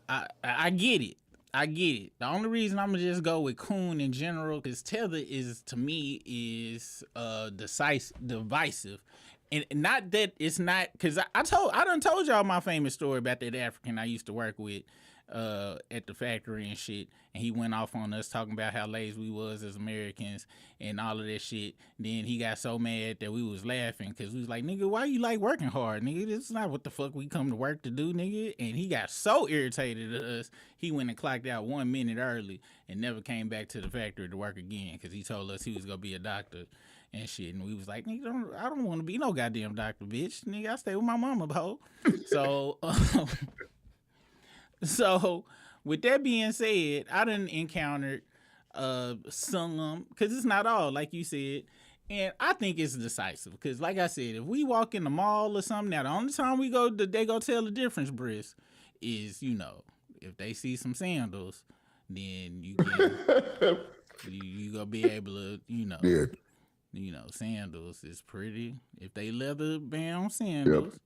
I get it. The only reason I'm gonna just go with Coon in general is tether is to me is divisive, and not that it's not because I done told y'all my famous story about that African I used to work with at the factory and shit, and he went off on us talking about how lazy we was as Americans and all of that shit. Then he got so mad that we was laughing because we was like, nigga, why you like working hard, nigga? This is not what the fuck we come to work to do, nigga. And he got so irritated at us, he went and clocked out 1 minute early and never came back to the factory to work again because he told us he was gonna be a doctor and shit. And we was like, nigga, I don't want to be no goddamn doctor, bitch. Nigga, I stay with my mama, ho. So, with that being said, I done encountered some, because it's not all, like you said, and I think it's decisive, because like I said, if we walk in the mall or something, now the only time they go tell the difference, Briss, is, if they see some sandals, then you can, you gonna be able to, sandals is pretty. If they leather bound sandals,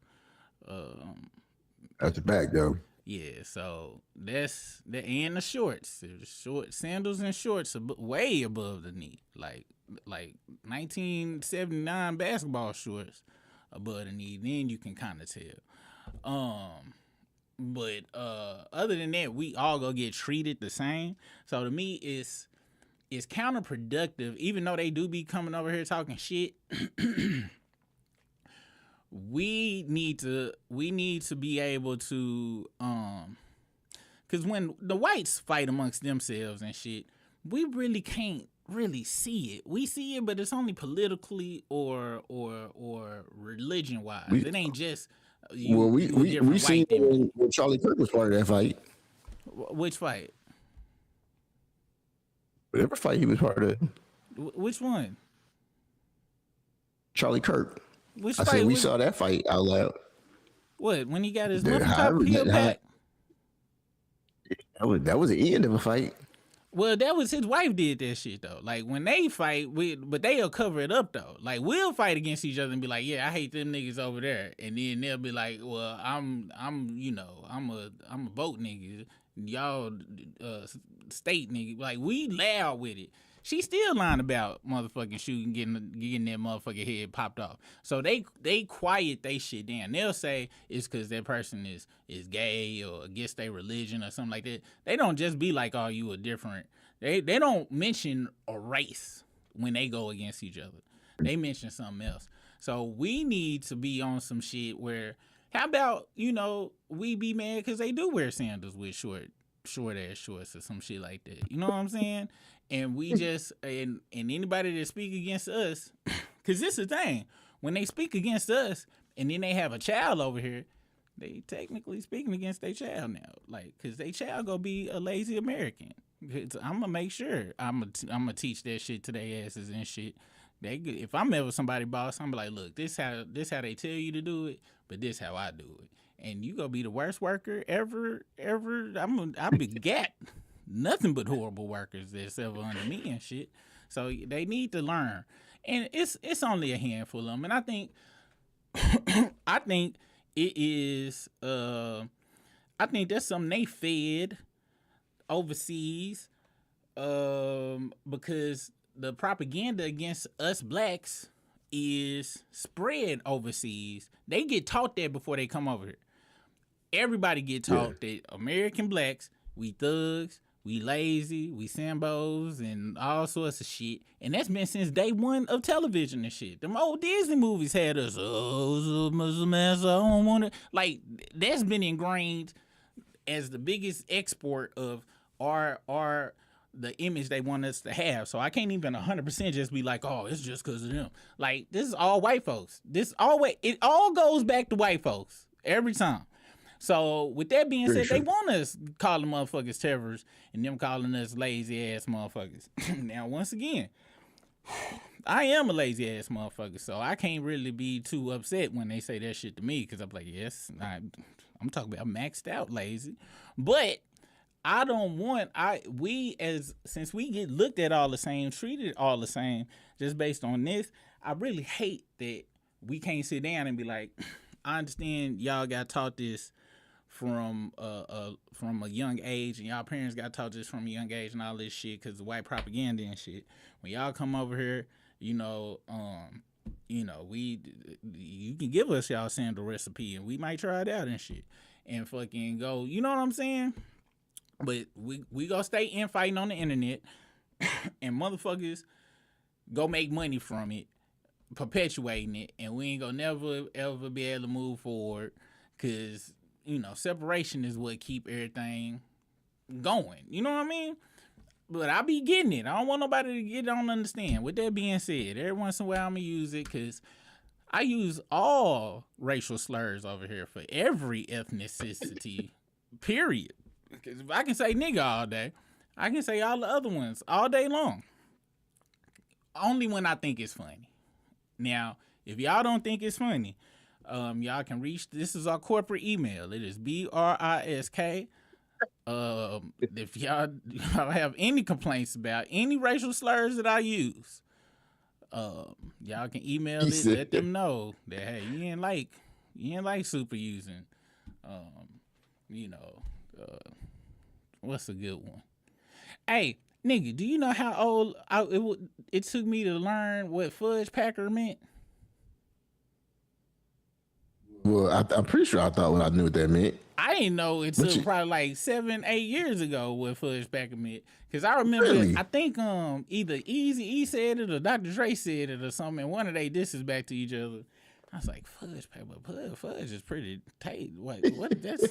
That's the back though. Yeah, so that's the and the shorts. Sandals and shorts are way above the knee, like 1979 basketball shorts above the knee. Then you can kind of tell. But other than that, we all gonna get treated the same. So to me, it's counterproductive. Even though they do be coming over here talking shit. We need to be able to because when the whites fight amongst themselves and shit, we really can't really see it. We see it, but it's only politically or religion wise. It ain't just we seen when Charlie Kirk was part of that fight. Which fight? Whatever fight he was part of. Which one? Charlie Kirk. Which I said we saw that fight out loud. What, when he got his muffin top peeled back? That was the end of a fight. Well, that was his wife did that shit though. Like when they fight, but they'll cover it up though. Like we'll fight against each other and be like, yeah, I hate them niggas over there, and then they'll be like, well, I'm a boat nigga, y'all state nigga. Like we loud with it. She still lying about motherfucking shooting, getting that motherfucking head popped off. So they quiet they shit down. They'll say it's because that person is gay or against their religion or something like that. They don't just be like, oh, you a different. They don't mention a race when they go against each other. They mention something else. So we need to be on some shit where, how about, we be mad because they do wear sandals with short ass shorts or some shit like that. You know what I'm saying? And we just, and anybody that speak against us, because this is the thing, when they speak against us and then they have a child over here, they technically speaking against their child now. Like, because their child gonna be a lazy American. I'm gonna make sure I'm gonna teach that shit to their asses and shit. If I'm ever somebody boss, I'm like, look, this how they tell you to do it, but this how I do it. And you gonna be the worst worker ever. I'll be gat. Nothing but horrible workers that's ever under me and shit. So they need to learn. And it's only a handful of them. And I think it is I think that's something they fed overseas because the propaganda against us blacks is spread overseas. They get taught that before they come over here. Everybody get taught that American blacks, we thugs, we lazy, we Sambos, and all sorts of shit. And that's been since day one of television and shit. Them old Disney movies had us, I don't want to. Like, that's been ingrained as the biggest export of the image they want us to have. So I can't even 100% just be like, oh, it's just because of them. Like, this is all white folks. It all goes back to white folks every time. So with that being said, they want us calling motherfuckers terrorists and them calling us lazy ass motherfuckers. Now, once again, I am a lazy ass motherfucker, so I can't really be too upset when they say that shit to me, because I'm like, yes, I'm talking about maxed out lazy. But I don't want, since we get looked at all the same, treated all the same, just based on this, I really hate that we can't sit down and be like, I understand y'all got taught this from a young age, and y'all parents got taught this from a young age and all this shit because of white propaganda and shit. When y'all come over here, you can give us y'all sandal recipe and we might try it out and shit and fucking go, you know what I'm saying? But we gonna stay infighting on the internet and motherfuckers go make money from it, perpetuating it, and we ain't gonna never ever be able to move forward because, separation is what keep everything going. You know what I mean? But I be getting it. I don't want nobody to get don't understand. With that being said, every once in a while I'm gonna use it because I use all racial slurs over here for every ethnicity, period. Because if I can say nigga all day, I can say all the other ones all day long. Only when I think it's funny. Now, if y'all don't think it's funny, y'all can reach, this is our corporate email. It is BRISK. If y'all have any complaints about any racial slurs that I use, y'all can email it, let them know that, hey, you ain't like super using, what's a good one? Hey, nigga, do you know how old it took me to learn what fudge packer meant? Well, I'm pretty sure I thought I knew what that meant. I didn't know until probably like 7-8 years ago what fudge packer meant. Because I remember, I think either Eazy-E said it or Dr. Dre said it or something, and one of they disses back to each other. I was like, fudge packer, fudge is pretty tight. What that's...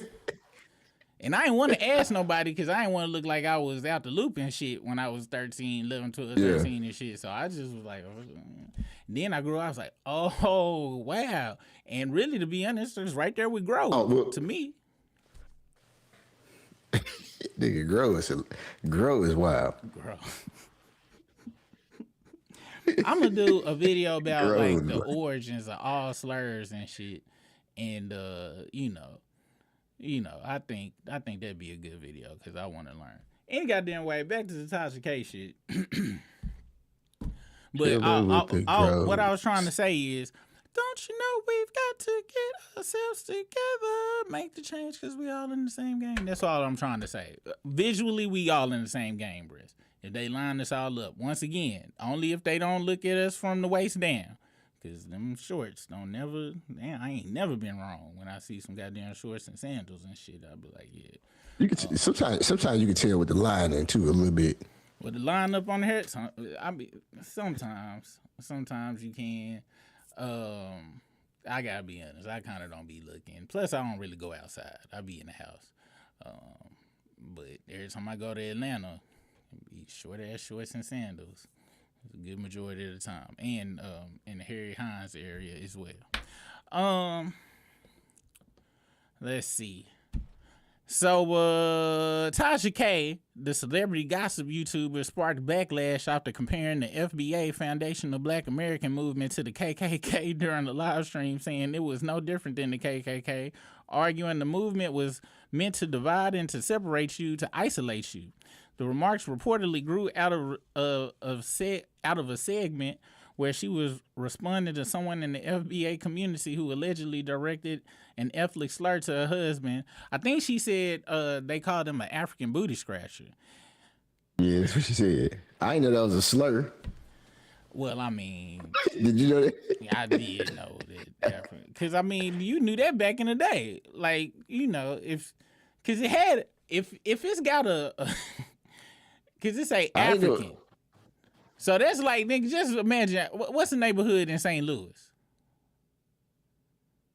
And I didn't want to ask nobody because I didn't want to look like I was out the loop and shit when I was 13, 11, 12, 13 and shit. So I just was like, then I grew up, I was like, oh, wow. And really, to be honest, it's right there with Grow to me. Nigga, Grow is wild. Grow. I'm going to do a video about like the origins of all slurs and shit. And, I think that'd be a good video because I want to learn. Any goddamn way, back to the Tasha K shit. But what I was trying to say is, don't you know we've got to get ourselves together, make the change because we all in the same game. That's all I'm trying to say. Visually, we all in the same game, Briss. If they line us all up, once again, only if they don't look at us from the waist down. Because them shorts don't never, man, I ain't never been wrong. When I see some goddamn shorts and sandals and shit, I'll be like, yeah. You can sometimes you can tell with the line in too a little bit. With the line up on the head, sometimes you can. I gotta be honest, I kind of don't be looking. Plus, I don't really go outside. I be in the house. But every time I go to Atlanta, be short ass shorts and sandals. A good majority of the time, and in the Harry Hines area as well. Let's see. So Tasha K, the celebrity gossip YouTuber, sparked backlash after comparing the FBA Foundation of Black American Movement to the KKK during the live stream, saying it was no different than the KKK, arguing the movement was meant to divide and to separate you, to isolate you. The remarks reportedly grew out of a segment where she was responding to someone in the FBA community who allegedly directed an ethnic slur to her husband. I think she said they called him an African booty scratcher. Yeah, that's what she said. I didn't know that was a slur. Well, I mean... Did you know that? Yeah, I did know that. Because, I mean, you knew that back in the day. Like, because it had... If it's got a because it's a African. So that's like, nigga, just imagine, what's the neighborhood in St. Louis?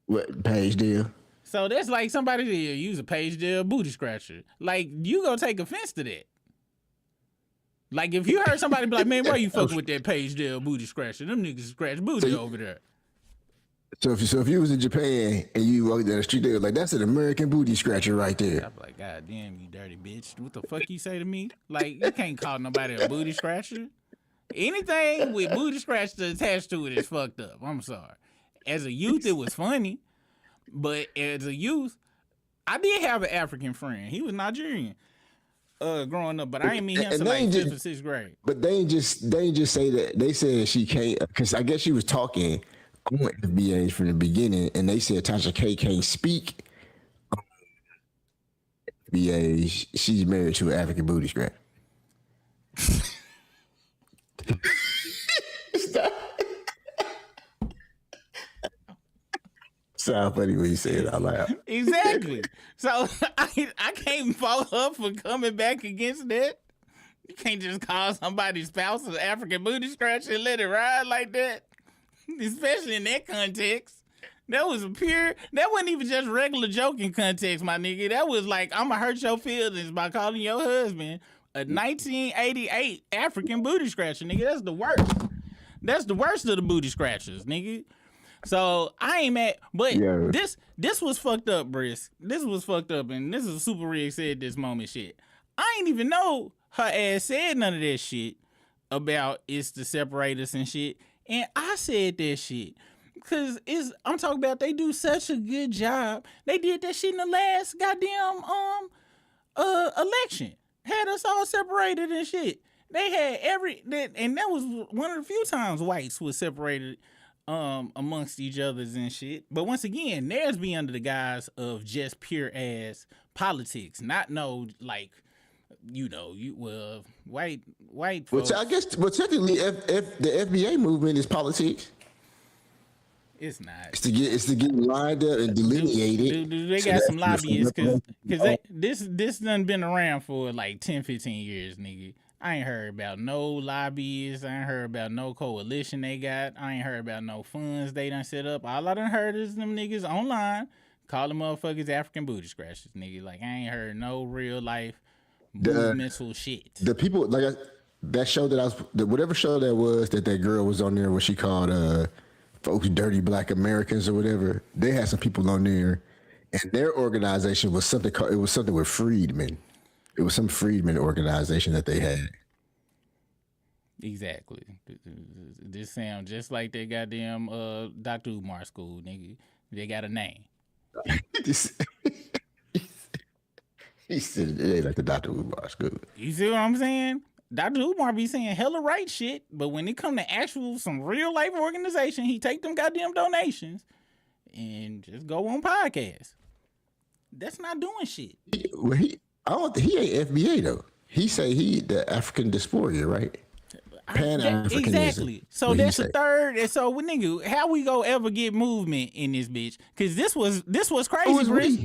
What, Paigedale? So that's like somebody that use a Paigedale booty scratcher. Like, you gonna take offense to that. Like, if you heard somebody be like, man, why you fucking with that Paigedale booty scratcher? Them niggas scratch booty over there. So if you was in Japan and you walked down the street, they were like, "That's an American booty scratcher right there." I'm like, God damn, you dirty bitch! What the fuck you say to me? Like, you can't call nobody a booty scratcher. Anything with booty scratcher attached to it is fucked up. I'm sorry. As a youth, it was funny, but as a youth, I did have an African friend. He was Nigerian. Growing up, but I ain't meet him until like 5th or 6th grade. But they ain't just say that. They said she can't, because I guess she was talking on FBAs from the beginning, and they said Tasha K can't speak FBAs. She's married to an African booty scratcher. Sound funny when you say it out loud. Exactly. So I can't fault her for coming back against that. You can't just call somebody's spouse an African booty scratcher and let it ride like that. Especially in that context. That wasn't even just regular joking context, my nigga. That was like, I'm gonna hurt your feelings by calling your husband a 1988 African booty scratcher, nigga. That's the worst. That's the worst of the booty scratchers, nigga. So I ain't mad, but this was fucked up, Brisk. This was fucked up, and this is Super Rig said this moment shit. I ain't even know her ass said none of that shit about it's to separate us and shit. And I said that shit. Cause I'm talking about they do such a good job. They did that shit in the last goddamn election. Had us all separated and shit. They had and that was one of the few times whites was separated amongst each others and shit. But once again, theirs be under the guise of just pure ass politics, not no like, white folks. I guess, technically, the FBA movement is politics. It's not. It's to get lined up and delineated. They got some lobbyists because this done been around for like 10, 15 years, nigga. I ain't heard about no lobbyists. I ain't heard about no coalition they got. I ain't heard about no funds they done set up. All I done heard is them niggas online calling motherfuckers African booty scratchers, nigga. Like, I ain't heard no real life movemental shit. The people, like that show whatever show that was that girl was on there where she called folks dirty black Americans or whatever, they had some people on there, and their organization was something with Freedmen. It was some Freedmen organization that they had. Exactly. This sound just like that goddamn Dr. Umar school, nigga. They got a name. He said it ain't like the Dr. Umar school. You see what I'm saying? Dr. Umar be saying hella right shit, but when it come to some real life organization, he take them goddamn donations and just go on podcasts. That's not doing shit. He ain't FBA though. He say he the African diaspora, right? Pan-Africanism. Exactly. So that's the third. And so, nigga, how we go ever get movement in this bitch? Because this was crazy, Briss.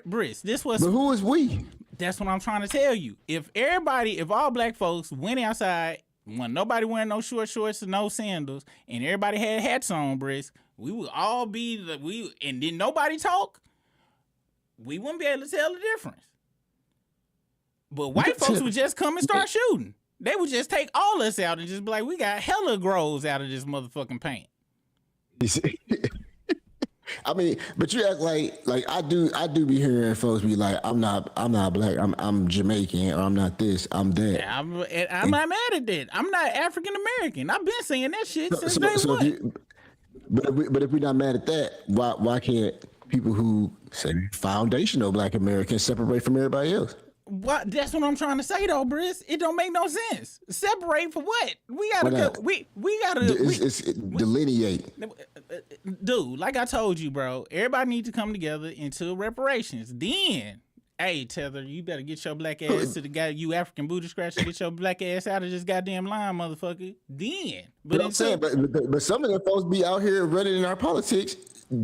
Briss, this was. But who is we? That's what I'm trying to tell you. If all black folks went outside, when nobody wearing no short shorts and no sandals, and everybody had hats on, Briss, we would all be and then nobody talk, we wouldn't be able to tell the difference. But white folks would just come and start shooting. They would just take all us out and just be like, we got hella grows out of this motherfucking paint. I mean, but you act like I do be hearing folks be like, I'm not black, I'm Jamaican, or I'm not this, I'm that. Yeah, I'm not mad at that. I'm not African American. I've been saying that shit since day one. But if we're not mad at that, why can't people who say foundational black Americans separate from everybody else? That's what I'm trying to say though, Briss. It don't make no sense. Separate for what? We gotta delineate. Dude, like I told you, bro, everybody needs to come together into reparations. Then, hey, Tether, you better get your black ass to the guy, you African booty scratcher, get your black ass out of this goddamn line, motherfucker. Then. But I'm saying, but some of them folks be out here running in our politics,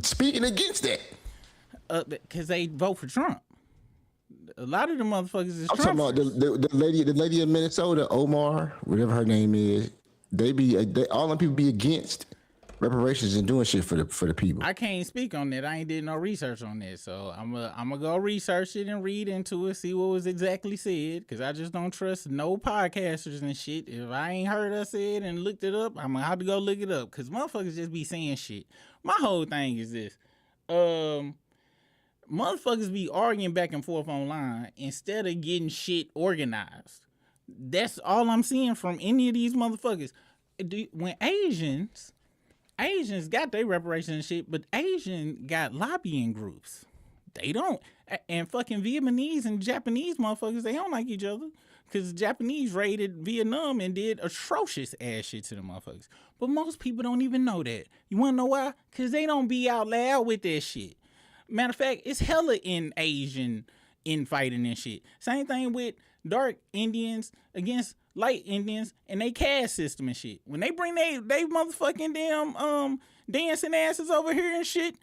speaking against that. Because they vote for Trump. A lot of the motherfuckers is Trump. I'm talking about the lady in Minnesota, Omar, whatever her name is. All them people be against reparations and doing shit for the people. I can't speak on that. I ain't did no research on that, so I'm gonna go research it and read into it, see what was exactly said, because I just don't trust no podcasters and shit. If I ain't heard us say it and looked it up, I'm gonna have to go look it up, because motherfuckers just be saying shit. My whole thing is this. Motherfuckers be arguing back and forth online instead of getting shit organized. That's all I'm seeing from any of these motherfuckers. When Asians got their reparations and shit, but Asian got lobbying groups. They don't. And fucking Vietnamese and Japanese motherfuckers, they don't like each other. Because the Japanese raided Vietnam and did atrocious ass shit to the motherfuckers. But most people don't even know that. You want to know why? Because they don't be out loud with that shit. Matter of fact, it's hella in Asian infighting and shit. Same thing with dark Indians against light Indians and they caste system and shit. When they bring they motherfucking damn dancing asses over here and shit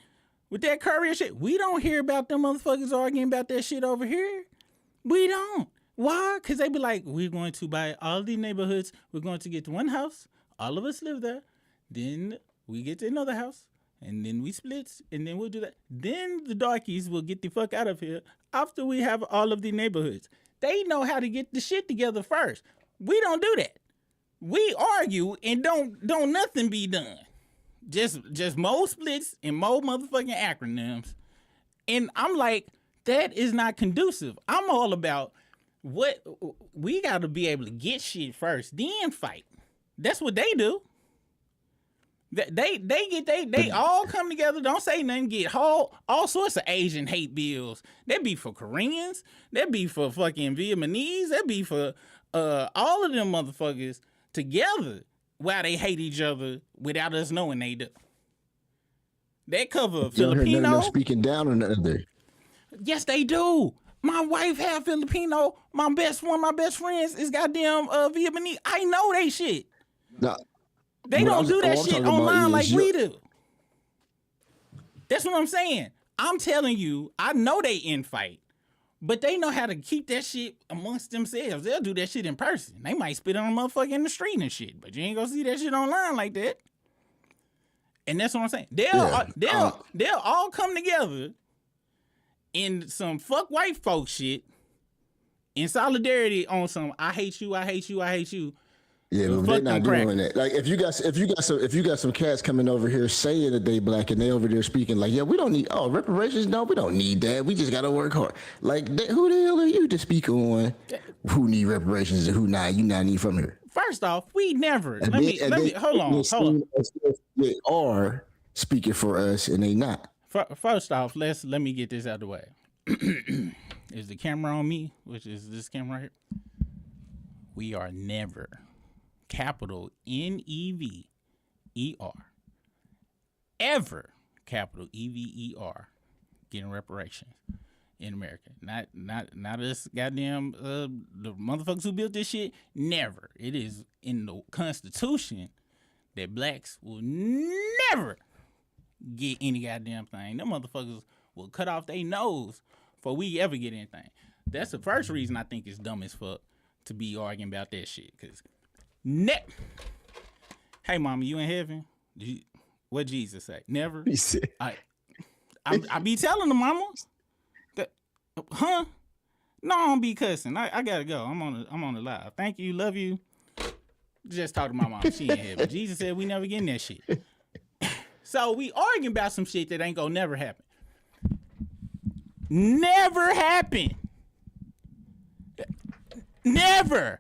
with that curry and shit, we don't hear about them motherfuckers arguing about that shit over here. We don't. Why? Because they be like, we're going to buy all the neighborhoods. We're going to get to one house. All of us live there. Then we get to another house. And then we split, and then we'll do that. Then the darkies will get the fuck out of here after we have all of the neighborhoods. They know how to get the shit together first. We don't do that. We argue and don't nothing be done. Just more splits and more motherfucking acronyms. And I'm like, that is not conducive. I'm all about what we got to be able to get shit first, then fight. That's what they do. They all come together, don't say nothing, get all sorts of Asian hate bills. That be for Koreans, that be for fucking Vietnamese, that be for all of them motherfuckers together while they hate each other without us knowing they do. They cover Filipino. No speaking down on the other. Yes, they do. My wife half Filipino. One of my best friends is goddamn Vietnamese. I know they shit. No. They don't do that shit online like we do. That's what I'm saying. I'm telling you, I know they infight, but they know how to keep that shit amongst themselves. They'll do that shit in person. They might spit on a motherfucker in the street and shit, but you ain't gonna see that shit online like that. And that's what I'm saying. They'll all come together in some fuck white folk shit in solidarity on some I hate you, I hate you, I hate you. Yeah, but they're not doing that. Like if you got some cats coming over here saying that they black and they over there speaking like, yeah, we don't need reparations. No, we don't need that. We just gotta work hard. Like who the hell are you to speak on who need reparations and who not? You not need from here. First off, we never. Let me hold on. They are speaking for us and they not. First off, let me get this out of the way. Is the camera on me? Which is this camera right here? We are never. Capital NEVER, ever capital EVER, getting reparations in America. Not us goddamn the motherfuckers who built this shit. Never. It is in the Constitution that blacks will never get any goddamn thing. Them motherfuckers will cut off their nose before we ever get anything. That's the first reason I think it's dumb as fuck to be arguing about that shit. Cause hey, mama, you in heaven? What Jesus say? Never. He said. I be telling the mama, huh? No, I don't be cussing. I gotta go. I'm on the live. Thank you, love you. Just talk to my mom. She in heaven. Jesus said we never getting that shit. So we arguing about some shit that ain't gonna never happen. Never happen. Never.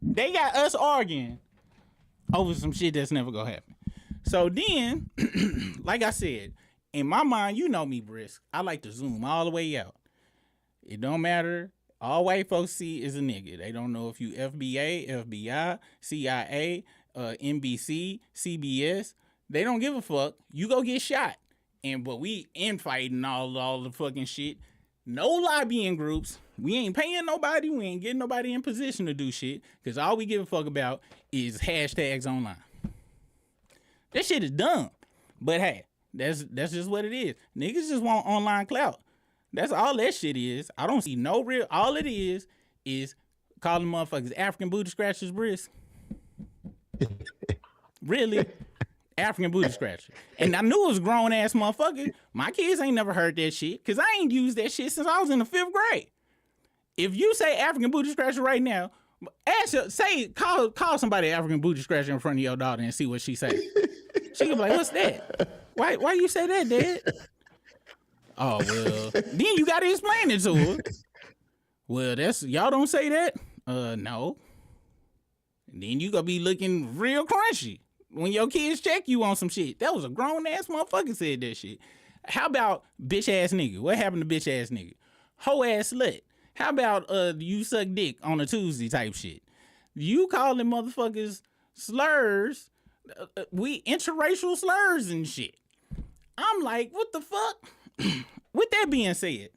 They got us arguing over some shit that's never gonna happen. So then, like I said, in my mind, you know me, Brisk. I like to zoom all the way out. It don't matter. All white folks see is a nigga. They don't know if you FBA, FBI, CIA, NBC, CBS. They don't give a fuck. You go get shot. But we infighting all the fucking shit. No lobbying groups. We ain't paying nobody. We ain't getting nobody in position to do shit. Because all we give a fuck about is hashtags online. That shit is dumb. But hey, that's just what it is. Niggas just want online clout. That's all that shit is. I don't see no real. All it is calling motherfuckers African booty scratchers, Brisk. Really? African booty scratcher. And I knew it was a grown ass motherfucker. My kids ain't never heard that shit because I ain't used that shit since I was in the 5th grade. If you say African booty scratcher right now, call somebody African booty scratcher in front of your daughter and see what she say. She gonna be like, what's that? Why you say that, Dad? Oh, well, then you gotta explain it to her. Well, y'all don't say that? No. And then you gonna be looking real crunchy when your kids check you on some shit. That was a grown ass motherfucker said that shit. How about bitch ass nigga? What happened to bitch ass nigga? Hoe ass slut. How about you suck dick on a Tuesday type shit? You calling motherfuckers slurs, we interracial slurs and shit. I'm like, what the fuck? With that being said,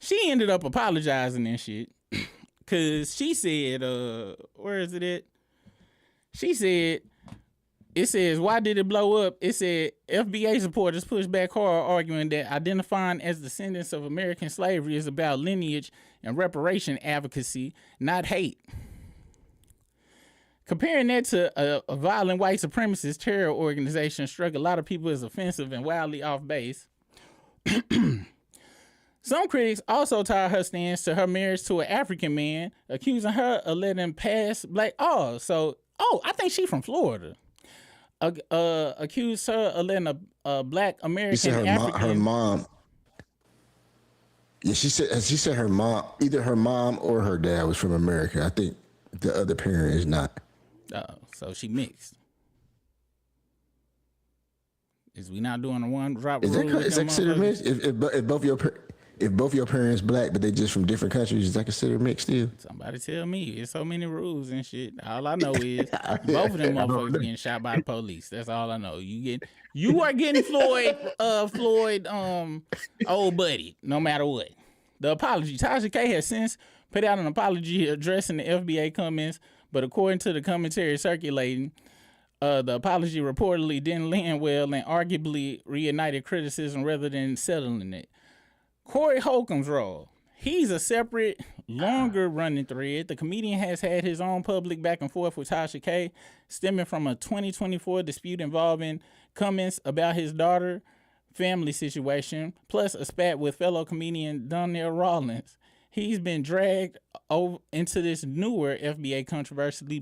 she ended up apologizing and shit. Cause she said, where is it at? She said, it says, why did it blow up? It said, FBA supporters pushed back hard, arguing that identifying as descendants of American slavery is about lineage and reparation advocacy, not hate. Comparing that to a violent white supremacist terror organization struck a lot of people as offensive and wildly off base. Some critics also tied her stance to her marriage to an African man, accusing her of letting past black. I think she from Florida. Accused her of letting a black American African. Her mom. Yeah, she said her mom, either her mom or her dad was from America. I think the other parent is not. So she mixed. Is we not doing a one drop? Is that considered mixed? If both your parents black, but they just from different countries, is that considered mixed still? Somebody tell me. There's so many rules and shit. All I know is both of them motherfuckers getting shot by the police. That's all I know. You are getting Floyd, old buddy, no matter what. The apology. Tasha K has since put out an apology addressing the FBA comments, but according to the commentary circulating, the apology reportedly didn't land well and arguably reignited criticism rather than settling it. Corey Holcomb's role. He's a separate, longer-running thread. The comedian has had his own public back and forth with Tasha K, stemming from a 2024 dispute involving comments about his daughter family situation, plus a spat with fellow comedian Donnell Rawlins. He's been dragged over into this newer FBA controversy,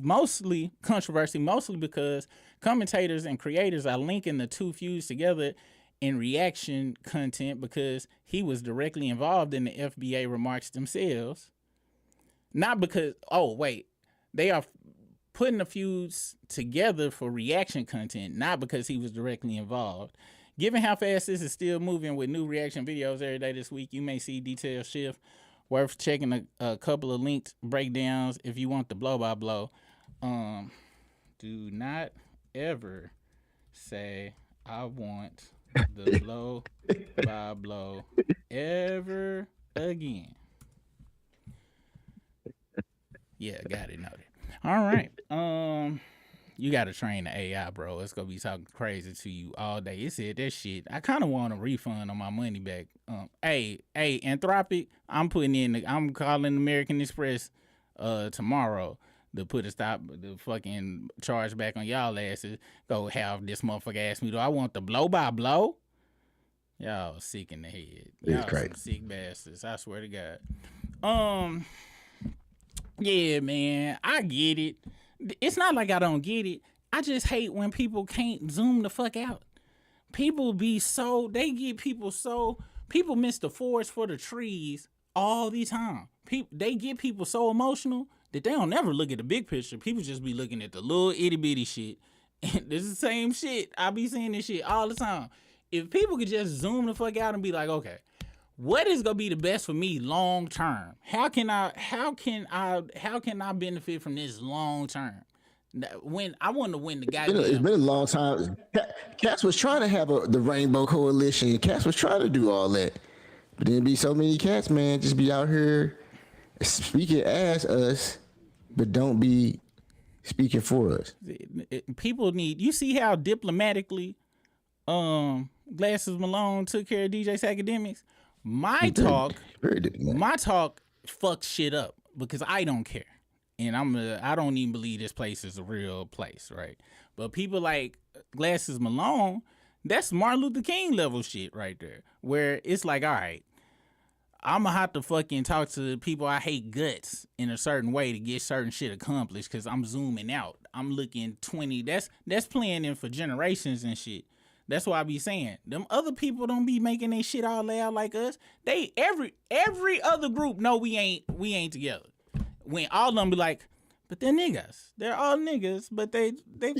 mostly because commentators and creators are linking the two feuds together in reaction content because he was directly involved in the FBA remarks themselves. Not because, they are putting the feuds together for reaction content, not because he was directly involved. Given how fast this is still moving with new reaction videos every day this week, you may see details shift. Worth checking a couple of linked breakdowns if you want the blow-by-blow. Do not ever say, I want the blow-by-blow ever again. Yeah, got it, noted. All right. You got to train the AI, bro. It's going to be talking crazy to you all day. It said that shit. I kind of want a refund on my money back. Hey, Anthropic, I'm calling American Express tomorrow to put a stop, the fucking charge back on y'all asses. Go have this motherfucker ask me, do I want the blow-by-blow? Y'all sick in the head. Y'all some sick bastards. I swear to God. Yeah, man, I get it. It's not like I don't get it. I just hate when people can't zoom the fuck out. People miss the forest for the trees all the time. They get people so emotional that they don't never look at the big picture. People just be looking at the little itty bitty shit. And this is the same shit. I be seeing this shit all the time. If people could just zoom the fuck out and be like, okay, what is gonna be the best for me long term? How can I benefit from this long term? When I want to win the goddamn. It's been a long time. Cats was trying to have the Rainbow Coalition. Cats was trying to do all that, but then be so many cats, man, just be out here speaking as us, but don't be speaking for us. People need. You see how diplomatically, Glasses Malone took care of DJ's Academics. My talk fucks shit up because I don't care. and I don't even believe this place is a real place, right? But people like Glasses Malone, that's Martin Luther King level shit right there, where it's like, all right, I'm gonna have to fucking talk to people I hate guts in a certain way to get certain shit accomplished because I'm zooming out. I'm looking 20. That's playing in for generations and shit. That's why I be saying them other people don't be making their shit all loud like us. They every other group know we ain't together. When all of them be like, but they're niggas. They're all niggas, but they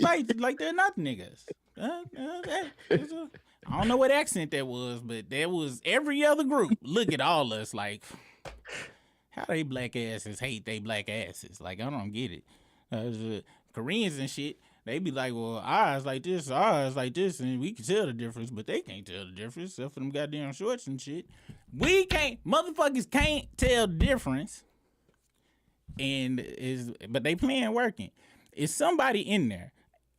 fight like they're not niggas. I don't know what accent that was, but there was every other group. Look at all us like, how they black asses hate they black asses. Like, I don't get it. Koreans and shit, they be like, well, ours like this, and we can tell the difference, but they can't tell the difference except for them goddamn shorts and shit. Motherfuckers can't tell the difference. But they playing working. Is somebody in there?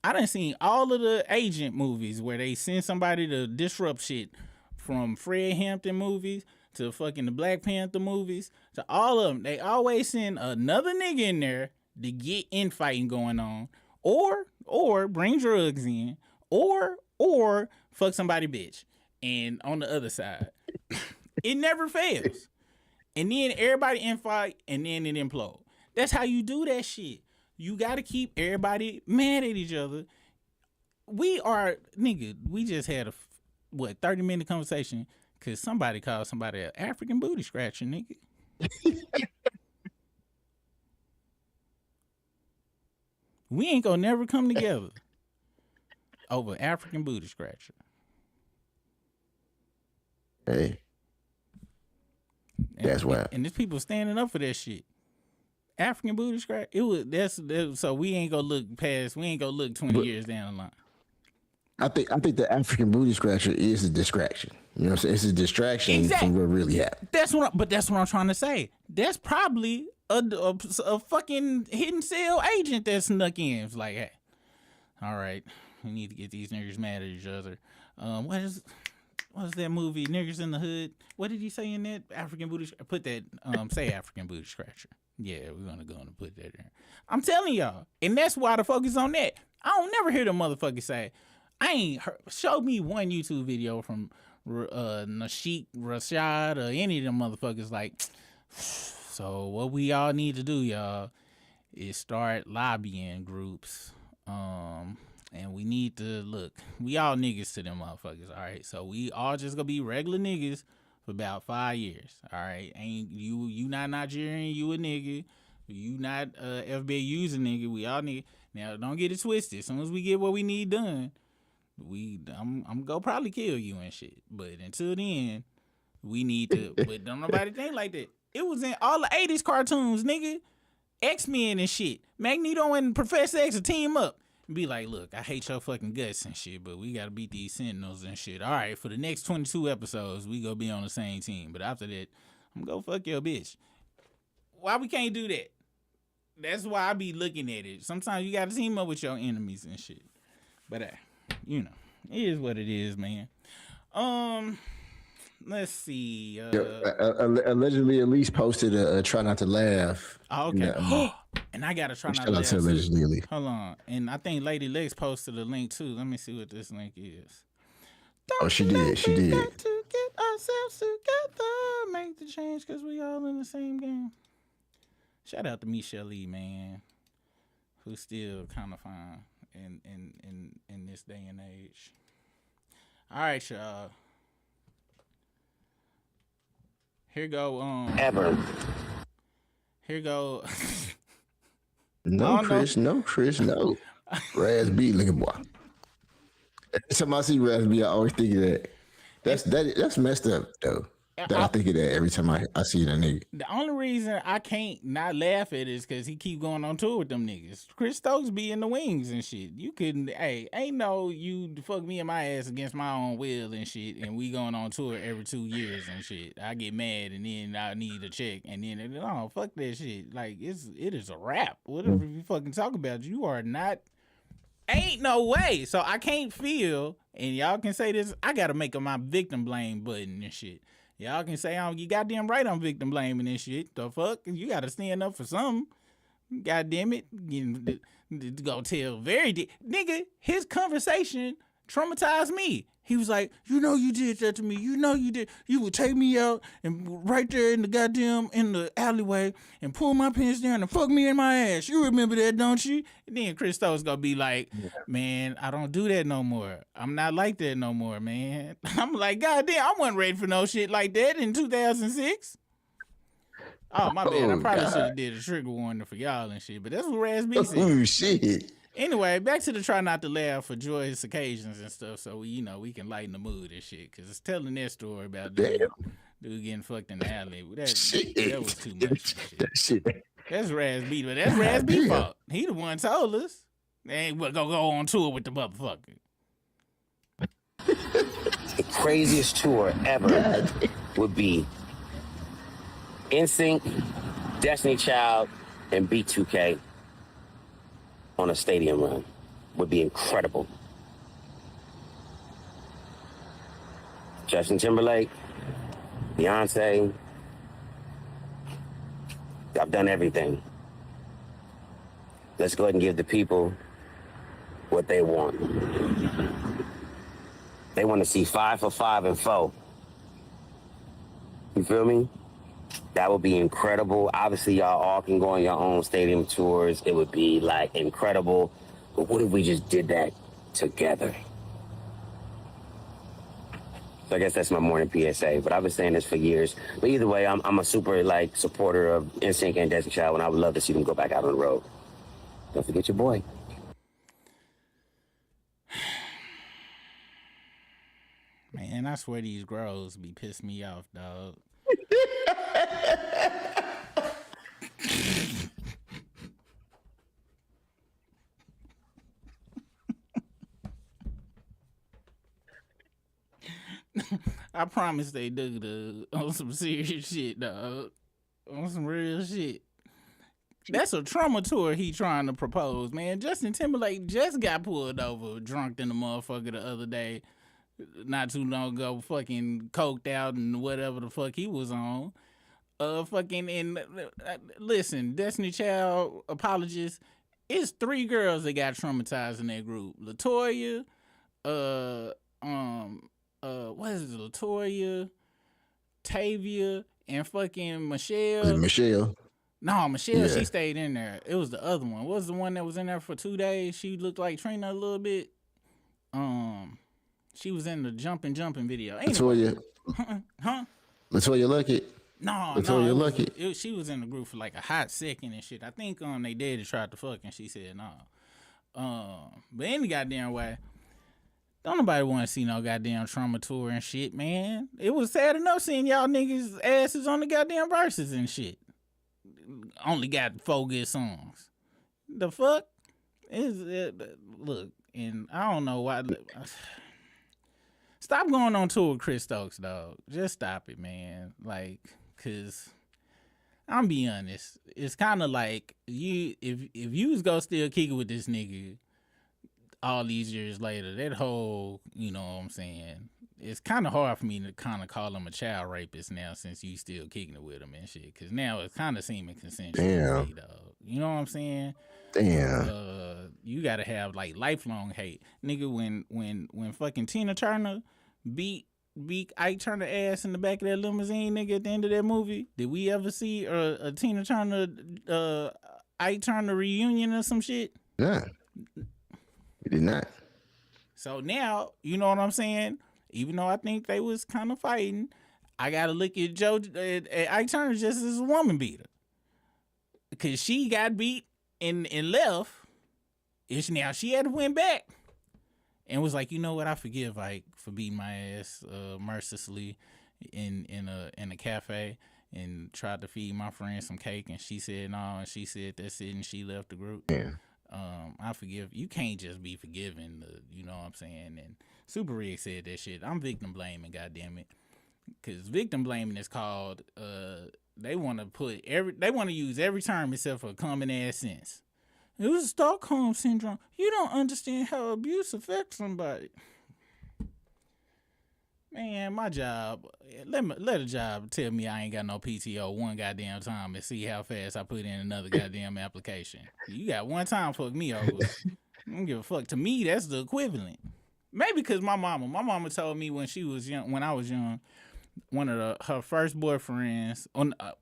I done seen all of the agent movies where they send somebody to disrupt shit, from Fred Hampton movies to fucking the Black Panther movies to all of them. They always send another nigga in there to get infighting going on, or bring drugs in, or fuck somebody bitch. And on the other side, it never fails. And then everybody infight, and then it implode. That's how you do that shit. You got to keep everybody mad at each other. We just had a 30-minute conversation because somebody called somebody an African booty scratcher, nigga. We ain't gonna never come together over African booty scratcher. Hey. That's why. And there's people standing up for that shit. African booty scratch. So we ain't gonna look 20 years down the line. I think the African booty scratcher is a distraction. You know what I'm saying? It's a distraction from what really happened. That's what I'm trying to say. That's probably a fucking hidden cell agent that snuck in. It's like, hey, all right, we need to get these niggas mad at each other. What's that movie? Niggas in the Hood. What did he say in that? African booty. Put that. Say African booty scratcher. Yeah, we're gonna go and put that in. I'm telling y'all, and that's why the focus on that. I don't never hear the motherfucker say, I ain't heard, show me one YouTube video from Nasheed Rashad or any of them motherfuckers like, so what we all need to do, y'all, is start lobbying groups. And we need to look, we all niggas to them motherfuckers, all right? So we all just gonna be regular niggas for about 5 years, all right? Ain't you not Nigerian, you a nigga. You not FBIU's a nigga, we all nigga. Now, don't get it twisted. As soon as we get what we need done, I'm gonna probably kill you and shit. But until then, we need to, but don't nobody think like that. It was in all the 80s cartoons, nigga. X-Men and shit. Magneto and Professor X will team up. Be like, look, I hate your fucking guts and shit, but we gotta beat these Sentinels and shit. All right, for the next 22 episodes, we gonna be on the same team. But after that, I'm gonna go fuck your bitch. Why we can't do that? That's why I be looking at it. Sometimes you gotta team up with your enemies and shit. But you know, it is what it is, man. Let's see. Allegedly, Elise posted a try not to laugh. Oh, okay. And I gotta try not to laugh. Allegedly. Hold on. And I think Lady Lex posted a link too. Let me see what this link is. She did. She did. Got to get ourselves together, make the change, cause we all in the same game. Shout out to Michelle Lee, man, who's still kind of fine in this day and age. All right, y'all. Here go. Here go. No, Chris. No. Raz B, look at boy. Every time I see Raz B, I always think of that. That's messed up though. I think of that every time I see that nigga. The only reason I can't not laugh at it is because he keep going on tour with them niggas. Chris Stokes be in the wings and shit. You couldn't, ain't no you fuck me and my ass against my own will and shit, and we going on tour every 2 years and shit. I get mad and then I need a check and then, no, fuck that shit. Like, it is a rap. Whatever you fucking talk about, you are not, ain't no way. So I can't feel, and y'all can say this, I gotta make my victim blame button and shit. Y'all can say, you goddamn right I'm victim blaming and shit. The fuck? You gotta stand up for something. God damn it. Go tell nigga, his conversation traumatized me. He was like, you know you did that to me. You know you did. You would take me out and right there in the alleyway and pull my pants down and fuck me in my ass. You remember that, don't you? And then Christo's gonna be like, man, I don't do that no more. I'm not like that no more, man. I'm like, God damn, I wasn't ready for no shit like that in 2006. Oh, my bad. I probably should have did a trigger warning for y'all and shit, but that's what Raz B said. Oh, shit. Anyway, back to the try not to laugh for joyous occasions and stuff, so we can lighten the mood and shit. Cause it's telling that story about dude getting fucked in the alley. That was too much. That's Raz B, but that's Raz B fault. He the one told us. They ain't go on tour with the motherfucker. The craziest tour ever would be NSYNC, Destiny Child, and B2K. On a stadium run would be incredible. Justin Timberlake, Beyonce, I've done everything. Let's go ahead and give the people what they want. They want to see 5 for 5 and 4. You feel me? That would be incredible. Obviously, y'all all can go on your own stadium tours. It would be, like, incredible. But what if we just did that together? So I guess that's my morning PSA. But I've been saying this for years. But either way, I'm a super, like, supporter of NSYNC and Destiny Child, and I would love to see them go back out on the road. Don't forget your boy. Man, I swear these girls be pissing me off, dog. I promise they do on some serious shit, dog. On some real shit. That's a trauma tour he trying to propose, man. Justin Timberlake just got pulled over drunk in the motherfucker the other day. Not too long ago, fucking coked out and whatever the fuck he was on. Listen, Destiny Child apologists. It's 3 girls that got traumatized in that group. LaToya, what is it? LaToya, Tavia, and fucking Michelle. Was it Michelle? No, Michelle, she stayed in there. It was the other one. What was the one that was in there for 2 days? She looked like Trina a little bit. She was in the jumping video. LaToya. Huh? LaToya Luckett. No, LaToya Luckett. She was in the group for like a hot second and shit. I think they daddy tried to fuck and she said no. But any goddamn way, don't nobody want to see no goddamn trauma tour and shit, man. It was sad enough seeing y'all niggas asses on the goddamn verses and shit. Only got 4 good songs. The fuck look, and I don't know why. Stop going on tour with Chris Stokes, dog. Just stop it, man. Like, cause I'm be honest, it's kind of like if you was gonna still kick it with this nigga all these years later, that whole, you know what I'm saying, it's kind of hard for me to kind of call him a child rapist now since you still kicking it with him and shit. Cause now it's kind of seeming consensual. Damn. To me, dog. You know what I'm saying? Damn. You gotta have like lifelong hate, nigga. When fucking Tina Turner beat Ike Turner ass in the back of that limousine, nigga, at the end of that movie, did we ever see a Tina Turner Ike Turner reunion or some shit? Nah, we did not. So now, you know what I'm saying? Even though I think they was kind of fighting, I gotta look at Ike Turner just as a woman beater, because she got beat and left. Now she had to win back. And was like, you know what? I forgive Ike for beating my ass mercilessly in a cafe and tried to feed my friend some cake, and she said no, and she said that's it, and she left the group. Yeah. I forgive. You can't just be forgiving. You know what I'm saying? And Super Rig said that shit. I'm victim blaming. Goddamn it, because victim blaming is called. They want to use every term except for common ass sense. It was Stockholm Syndrome. You don't understand how abuse affects somebody. Man, my job, let a job tell me I ain't got no PTO one goddamn time and see how fast I put in another goddamn application. You got one time, fuck me over. I don't give a fuck. To me, that's the equivalent. Maybe because my mama told me when she was young, when I was young, one of her first boyfriends,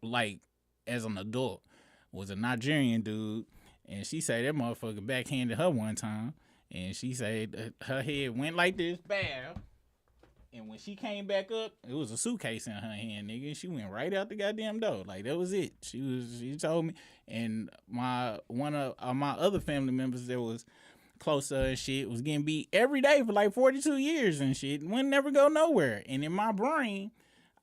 like as an adult, was a Nigerian dude, and she said that motherfucker backhanded her one time, and she said her head went like this, bam. And when she came back up, it was a suitcase in her hand, nigga. She went right out the goddamn door. Like, that was it. She told me. And one of my other family members that was closer and shit was getting beat every day for like 42 years and shit. Wouldn't never go nowhere. And in my brain,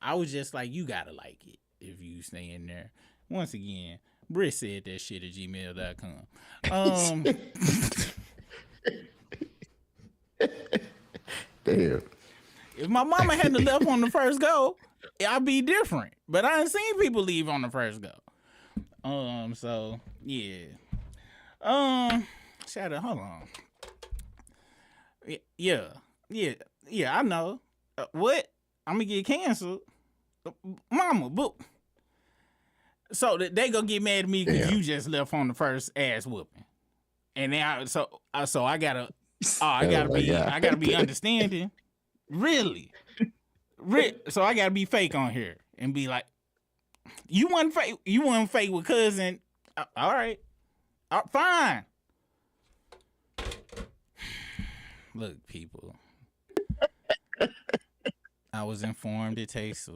I was just like, you gotta like it if you stay in there. Once again, Britt said that shit at gmail.com. Damn. If my mama hadn't left on the first go, I'd be different. But I ain't seen people leave on the first go. So yeah. Shout out, hold on. Yeah, I know. What? I'm gonna get canceled. Mama, boop. So they gonna get mad at me because you just left on the first ass whooping. And now I gotta be understanding. Really? So I gotta be fake on here and be like, you wasn't fake with cousin. All right. Fine. Look, people. I was informed it takes,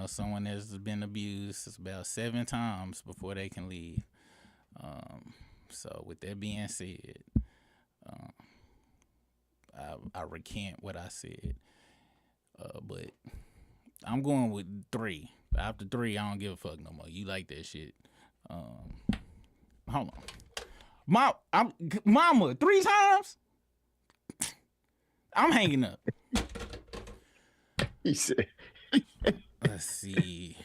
someone that's been abused about 7 times before they can leave. So with that being said, I recant what I said. But I'm going with 3. After 3, I don't give a fuck no more. You like that shit. Hold on. Mama, 3 times? I'm hanging up. He said. Let's see.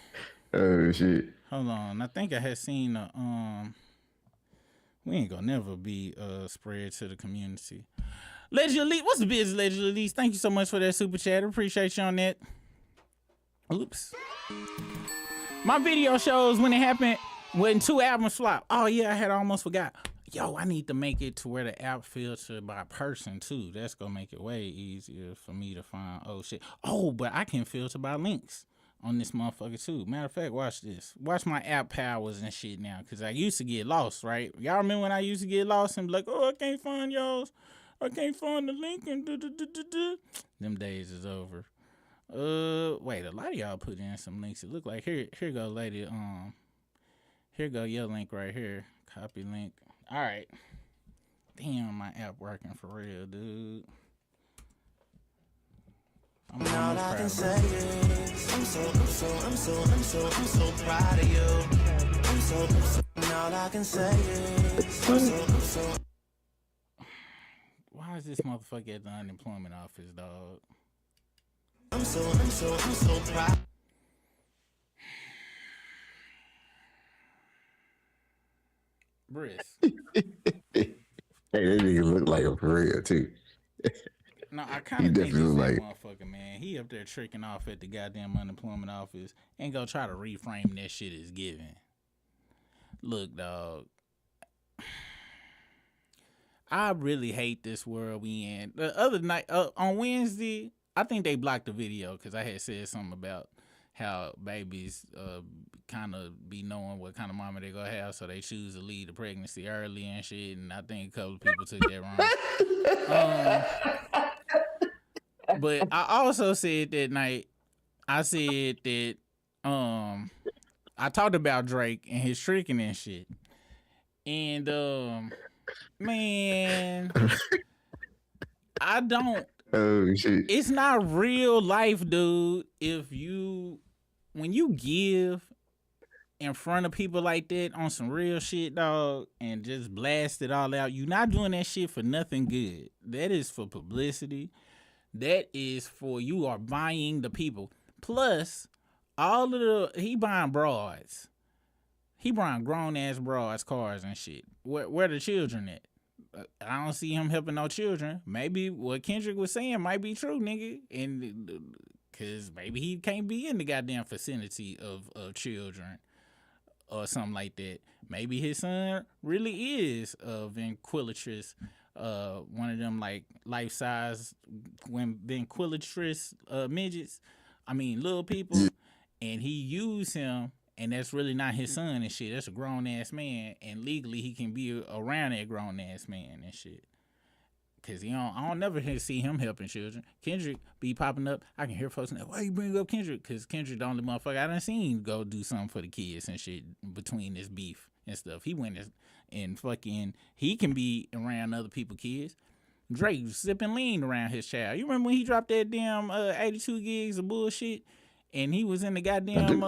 Oh, shit. Hold on. I think I had seen we ain't gonna never be spread to the community. Legend Elite, what's the business, Legend Elite? Thank you so much for that super chat. I appreciate you on that. Oops. My video shows when it happened when 2 albums flop. Oh yeah, I had almost forgot. Yo, I need to make it to where the app filter by person too. That's gonna make it way easier for me to find. Oh shit. Oh, but I can filter by links on this motherfucker too. Matter of fact, watch this. Watch my app powers and shit now, cause I used to get lost, right? Y'all remember when I used to get lost and be like, oh, I can't find y'all's. I can't find the link and Them days is over. Wait, a lot of y'all put in some links. It look like here go, lady. Here go your link right here. Copy link. All right. Damn, my app working for real, dude. I'm so proud of you. All I can say is I'm so. Why is this motherfucker at the unemployment office, dog? I'm so proud. Briss. Hey, that nigga look like him for real too. No, I kind of think this motherfucker, man. He up there tricking off at the goddamn unemployment office and go try to reframe that shit as given. Look, dog. I really hate this world we in. The other night, on Wednesday, I think they blocked the video because I had said something about how babies kind of be knowing what kind of mama they gonna have, so they choose to leave the pregnancy early and shit. And I think a couple of people took that wrong. But I also said that night, I said that I talked about Drake and his tricking and shit. And man, I don't. Oh shit! It's not real life, dude. When you give in front of people like that on some real shit, dog, and just blast it all out, you're not doing that shit for nothing good. That is for publicity. That is for you are buying the people. Plus, he buying broads. He buying grown ass broads, cars and shit. Where the children at? I don't see him helping no children. Maybe what Kendrick was saying might be true, nigga. And because maybe he can't be in the goddamn vicinity of children or something like that. Maybe his son really is a ventriloquist, one of them like life-size ventriloquist midgets. I mean, little people. And he used him, and that's really not his son and shit. That's a grown-ass man, and legally he can be around that grown-ass man and shit. Because I don't never see him helping children. Kendrick be popping up. I can hear folks say, why you bring up Kendrick? Because Kendrick the only motherfucker I done seen go do something for the kids and shit between this beef and stuff. He went and fucking, he can be around other people's kids. Drake sipping lean around his child. You remember when he dropped that damn 82 gigs of bullshit? And he was in the goddamn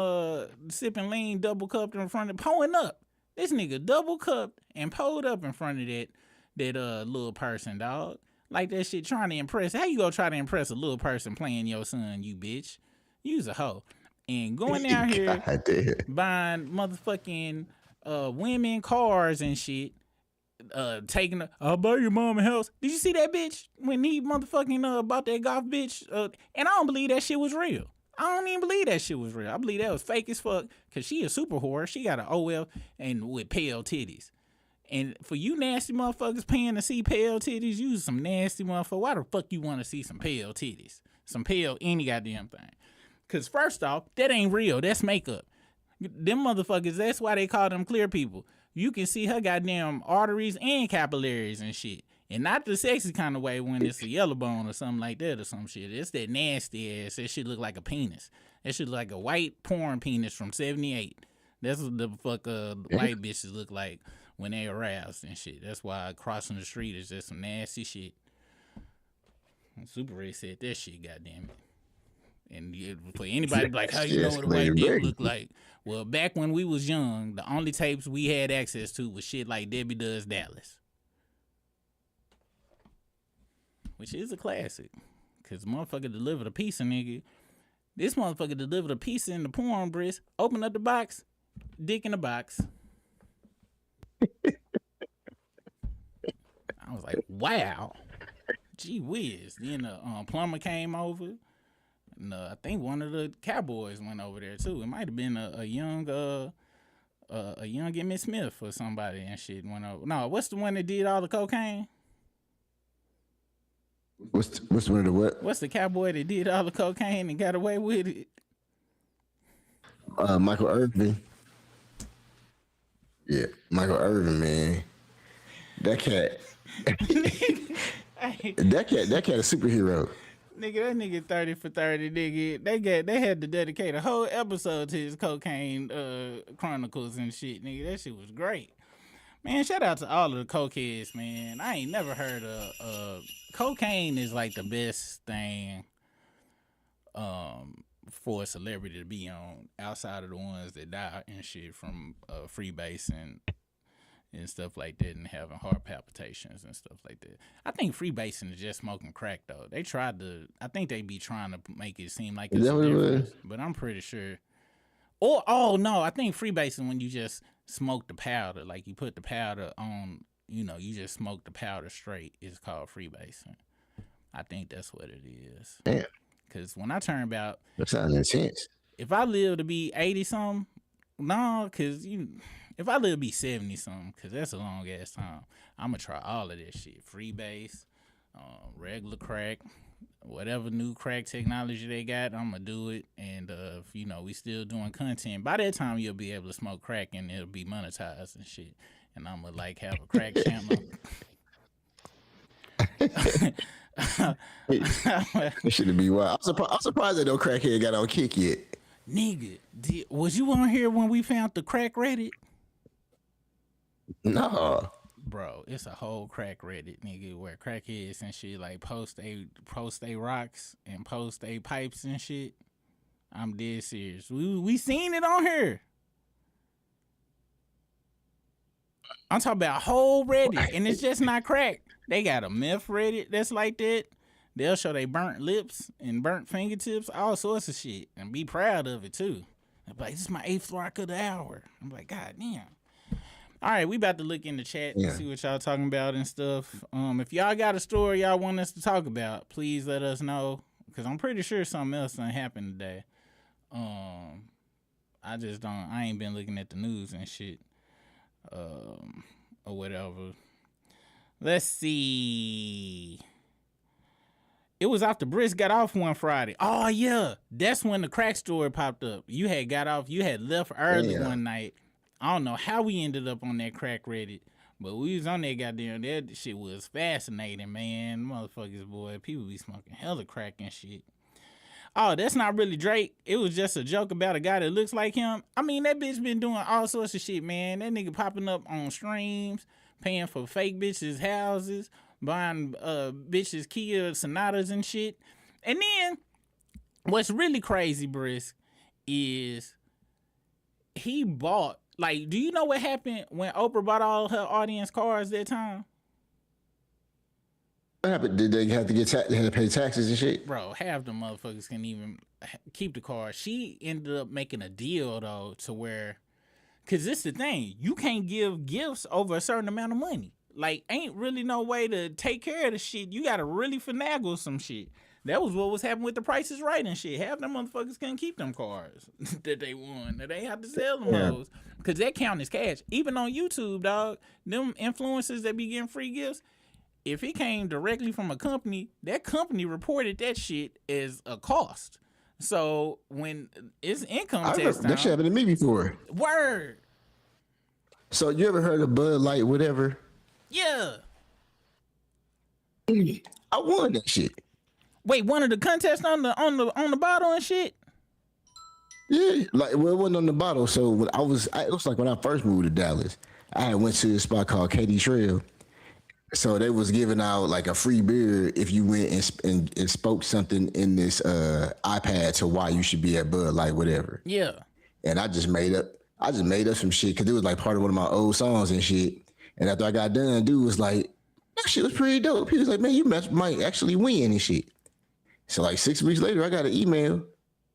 sipping lean double cupped in front of, pulling up. This nigga double cupped and pulled up in front of that little person, dog. Like that shit trying to impress. How you gonna try to impress a little person playing your son, you bitch? You's a hoe. And going down here buying motherfucking women cars and shit. Taking I'll buy your mom a house. Did you see that bitch when he motherfucking bought that golf bitch? And I don't believe that shit was real. I don't even believe that shit was real. I believe that was fake as fuck because she a super whore. She got an OL and with pale titties. And for you nasty motherfuckers paying to see pale titties, you some nasty motherfucker. Why the fuck you want to see some pale titties? Some pale any goddamn thing. Because first off, that ain't real. That's makeup. Them motherfuckers, that's why they call them clear people. You can see her goddamn arteries and capillaries and shit. And not the sexy kind of way when it's a yellow bone or something like that or some shit. It's that nasty ass. That shit look like a penis. That shit look like a white porn penis from 78. That's what the fuck white bitches look like when they aroused and shit. That's why crossing the street is just some nasty shit. And Super Ray said that shit, goddamn it. And for anybody like, how you know what a white dick look like? Well, back when we was young, the only tapes we had access to was shit like Debbie Does Dallas. Which is a classic. Because motherfucker delivered a pizza, nigga. This motherfucker delivered a pizza in the porn breast. Open up the box. Dick in the box. I was like, wow. Gee whiz. Then the plumber came over. And I think one of the Cowboys went over there, too. It might have been a young Emmitt Smith or somebody and shit went over. No, what's the one that did all the cocaine? What's one of the what? What's the cowboy that did all the cocaine and got away with it? Michael Irvin. Yeah, Michael Irvin, man. That cat. that cat a superhero. Nigga, that nigga 30 for 30, nigga. They had to dedicate a whole episode to his cocaine chronicles and shit, nigga. That shit was great. Man, shout out to all of the cokeheads, man. I ain't never heard of cocaine is like the best thing for a celebrity to be on outside of the ones that die and shit from freebasing and stuff like that and having heart palpitations and stuff like that. I think freebasing is just smoking crack though. I think they be trying to make it seem like it's a difference, but I'm pretty sure. I think freebasing when you just smoke the powder, like you put the powder on, you just smoke the powder straight, is called freebasing. I think that's what it is. Damn. Because when I turn about... That sounds intense. If I live to be 80-something, no, because if I live to be 70-something, because that's a long-ass time, I'm going to try all of that shit. Freebase, regular crack, whatever new crack technology they got, I'm going to do it. And, if, we still doing content, by that time, you'll be able to smoke crack and it'll be monetized and shit. And I'm going to, have a crack channel. It should be wild. I'm surprised that no crackhead got on Kick yet. Nigga, was you on here when we found the crack Reddit? No. Bro, it's a whole crack Reddit, nigga, where crackheads and shit post they rocks and post they pipes and shit. I'm dead serious. We seen it on here. I'm talking about whole Reddit, and it's just not crack. They got a meth Reddit that's like that. They'll show they burnt lips and burnt fingertips, all sorts of shit, and be proud of it too. I'm like, this is my 8th rock of the hour. I'm like, God damn. All right, we about to look in the chat and see what y'all talking about and stuff. If y'all got a story y'all want us to talk about, please let us know, because I'm pretty sure something else done happened today. I ain't been looking at the news and shit, or whatever. Let's see. It was after Brisk got off one Friday. Oh, yeah. That's when the crack story popped up. You had got off. You had left early one night. I don't know how we ended up on that crack Reddit, but we was on that goddamn. That shit was fascinating, man. Motherfuckers, boy. People be smoking hella crack and shit. Oh, that's not really Drake. It was just a joke about a guy that looks like him. I mean, that bitch been doing all sorts of shit, man. That nigga popping up on streams, paying for fake bitches' houses, buying bitches Kia Sonatas and shit. And then what's really crazy, Brisk, is he bought, like, do you know what happened when Oprah bought all her audience cars that time? What happened? Did they have to they had to pay taxes and shit? Bro, half the motherfuckers can even keep the car. She ended up making a deal, though, to where, because this the thing, you can't give gifts over a certain amount of money. Like, ain't really no way to take care of the shit. You got to really finagle some shit. That was what was happening with the Price is Right and shit. Half them motherfuckers couldn't keep them cars that they won. That they have to sell them those. Because that count as cash. Even on YouTube, dog, them influencers that be getting free gifts, if it came directly from a company, that company reported that shit as a cost. So when it's income tax time, that shit happened to me before. Word. So you ever heard of Bud Light, whatever? Yeah. I won that shit. Wait, one of the contests on the bottle and shit? Yeah, like, well, it wasn't on the bottle. So when it was like when I first moved to Dallas, I had went to a spot called Katy Trail. So they was giving out like a free beer if you went and spoke something in this iPad to why you should be at Bud Light, whatever. Yeah. And I just made up some shit because it was like part of one of my old songs and shit. And after I got done, dude was like, that shit was pretty dope. He was like, man, you might actually win and shit. So like 6 weeks later, I got an email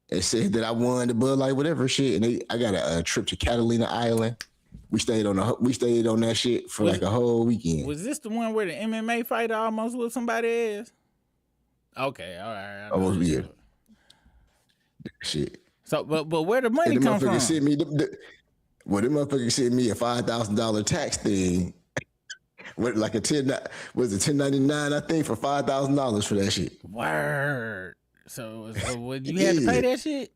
that said that I won the Bud Light, whatever shit. And I got a trip to Catalina Island. We stayed on that shit for like a whole weekend. Was this the one where the MMA fighter almost whooped somebody's ass? Okay, all right. Almost, yeah. Shit. So, but where the money come from? Sent me the motherfucker sent me a $5,000 tax thing. With like was it $10.99, I think, for $5,000 for that shit. Word. So what, you had to pay that shit?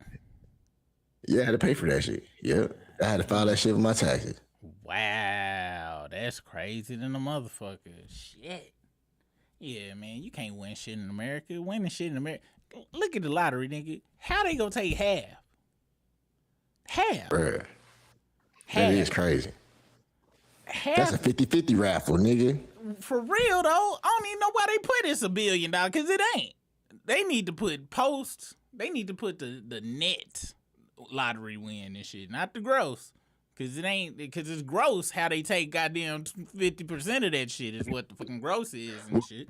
Yeah, I had to pay for that shit. Yep. I had to file that shit with my taxes. Wow, that's crazy than a motherfucker. Shit. Yeah, man, you can't win shit in America. Winning shit in America. Look at the lottery, nigga. How they gonna take half? Half. Bruh. That is crazy. That's a 50-50 raffle, nigga. For real, though, I don't even know why they put it's $1 billion, because it ain't. They need to put posts. They need to put the net lottery win and shit, not the gross. Because it's gross how they take goddamn 50% of that shit is what the fucking gross is and shit.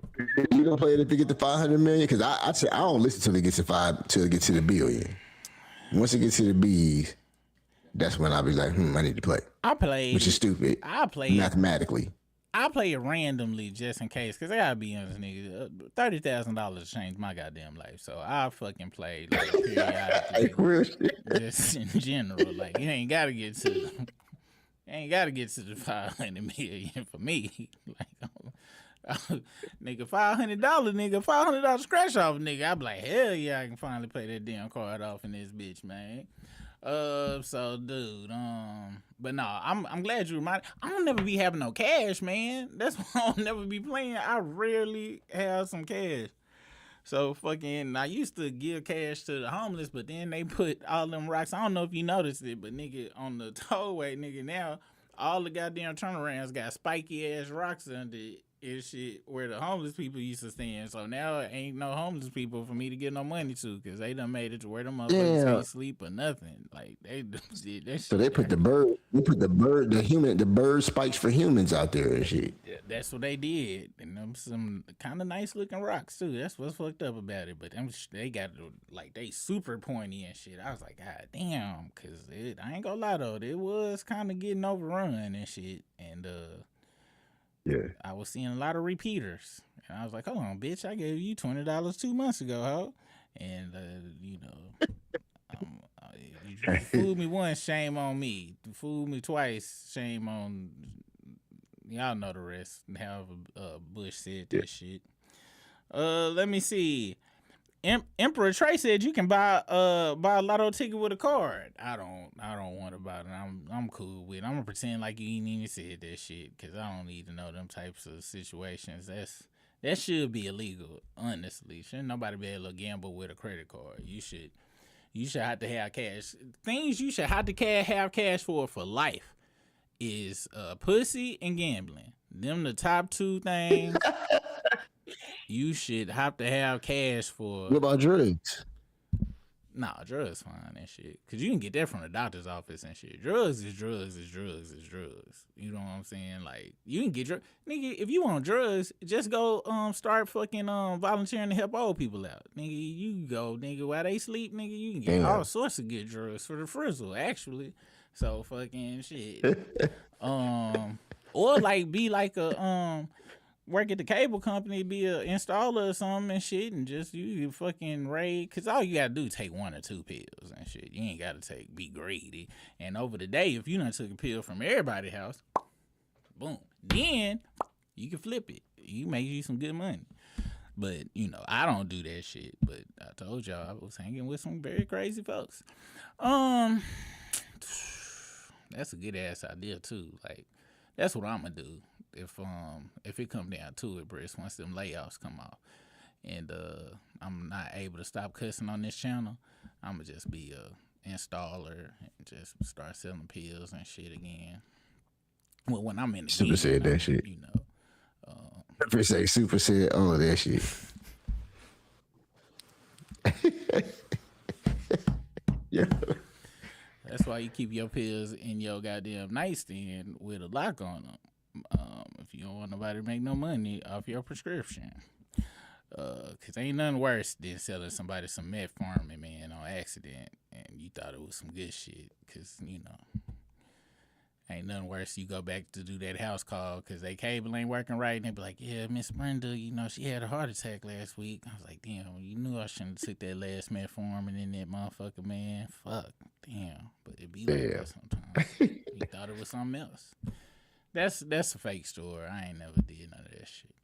You gonna play it if you get to 500 million? Because I don't listen till it gets to the billion. Once it gets to the B's, that's when I'll be like, I need to play. I play, which is stupid. I play mathematically. I play it randomly just in case, because I gotta be honest, nigga. $30,000 changed my goddamn life, so I fucking play like periodically, just in general. Like, you ain't gotta get to the 500 million for me. Like, nigga, $500, nigga, $500 scratch off, nigga. I be like, hell yeah, I can finally pay that damn card off in this bitch, man. So dude, but no, I'm glad you reminded. I don't never be having no cash, man. That's why I don't never be playing. I rarely have some cash. So fucking, I used to give cash to the homeless, but then they put all them rocks. I don't know if you noticed it, but nigga, on the tollway, nigga, now all the goddamn turnarounds got spiky ass rocks under it. is shit where the homeless people used to stand. So now it ain't no homeless people for me to get no money to, because they done made it to where them motherfuckers can't sleep or nothing. Like they did that shit. So they put the bird spikes for humans out there and shit. Yeah, that's what they did. And them some kind of nice looking rocks too. That's what's fucked up about it. But them they got like they super pointy and shit. I was like, God damn, because I ain't gonna lie though, it was kind of getting overrun and shit. And yeah, I was seeing a lot of repeaters, and I was like, "Hold on, bitch! I gave you $20 2 months ago, ho." And you fooled me once, shame on me. Fooled me twice, shame on y'all. Know the rest. How Bush said that shit. Let me see. Emperor Trey said you can buy a lotto ticket with a card. I don't want to buy it. I'm cool with it. I'm gonna pretend like you ain't even said that shit, because I don't need to know them types of situations. That should be illegal, honestly. Shouldn't nobody be able to gamble with a credit card. You should have to have cash. Things you should have to have cash for life is pussy and gambling. Them the top two things. You should have to have cash for. What about drugs? Nah, drugs fine and shit. Cause you can get that from the doctor's office and shit. Drugs is drugs. You know what I'm saying? Like you can get drugs. Nigga, if you want drugs, just go start fucking volunteering to help old people out. Nigga, you go, nigga, while they sleep, nigga, you can get all sorts of good drugs for the frizzle, actually. So fucking shit. Or like be like a work at the cable company, be a installer or something and shit, and just you fucking raid, cause all you gotta do is take 1 or 2 pills and shit. You ain't gotta be greedy. And over the day, if you done took a pill from everybody's house, boom, then you can flip it. You make you some good money. But I don't do that shit. But I told y'all I was hanging with some very crazy folks. That's a good ass idea too. Like that's what I'm gonna do. If it come down to it, Briss, once them layoffs come off, and I'm not able to stop cussing on this channel, I'ma just be a installer and just start selling pills and shit again. Well, when I'm in the Super said that shit. Super said all of that shit. Yeah. That's why you keep your pills in your goddamn nightstand with a lock on them. If you don't want nobody to make no money off your prescription. Cause ain't nothing worse than selling somebody some metformin, man, on accident, and you thought it was some good shit. Cause ain't nothing worse. You go back to do that house call cause they cable ain't working right, and they be like, yeah, Miss Brenda, she had a heart attack last week. I was like, damn, you knew I shouldn't have took that last metformin in that motherfucker, man. Fuck, damn. But it be like that sometimes. You thought it was something else. That's a fake story. I ain't never did none of that shit.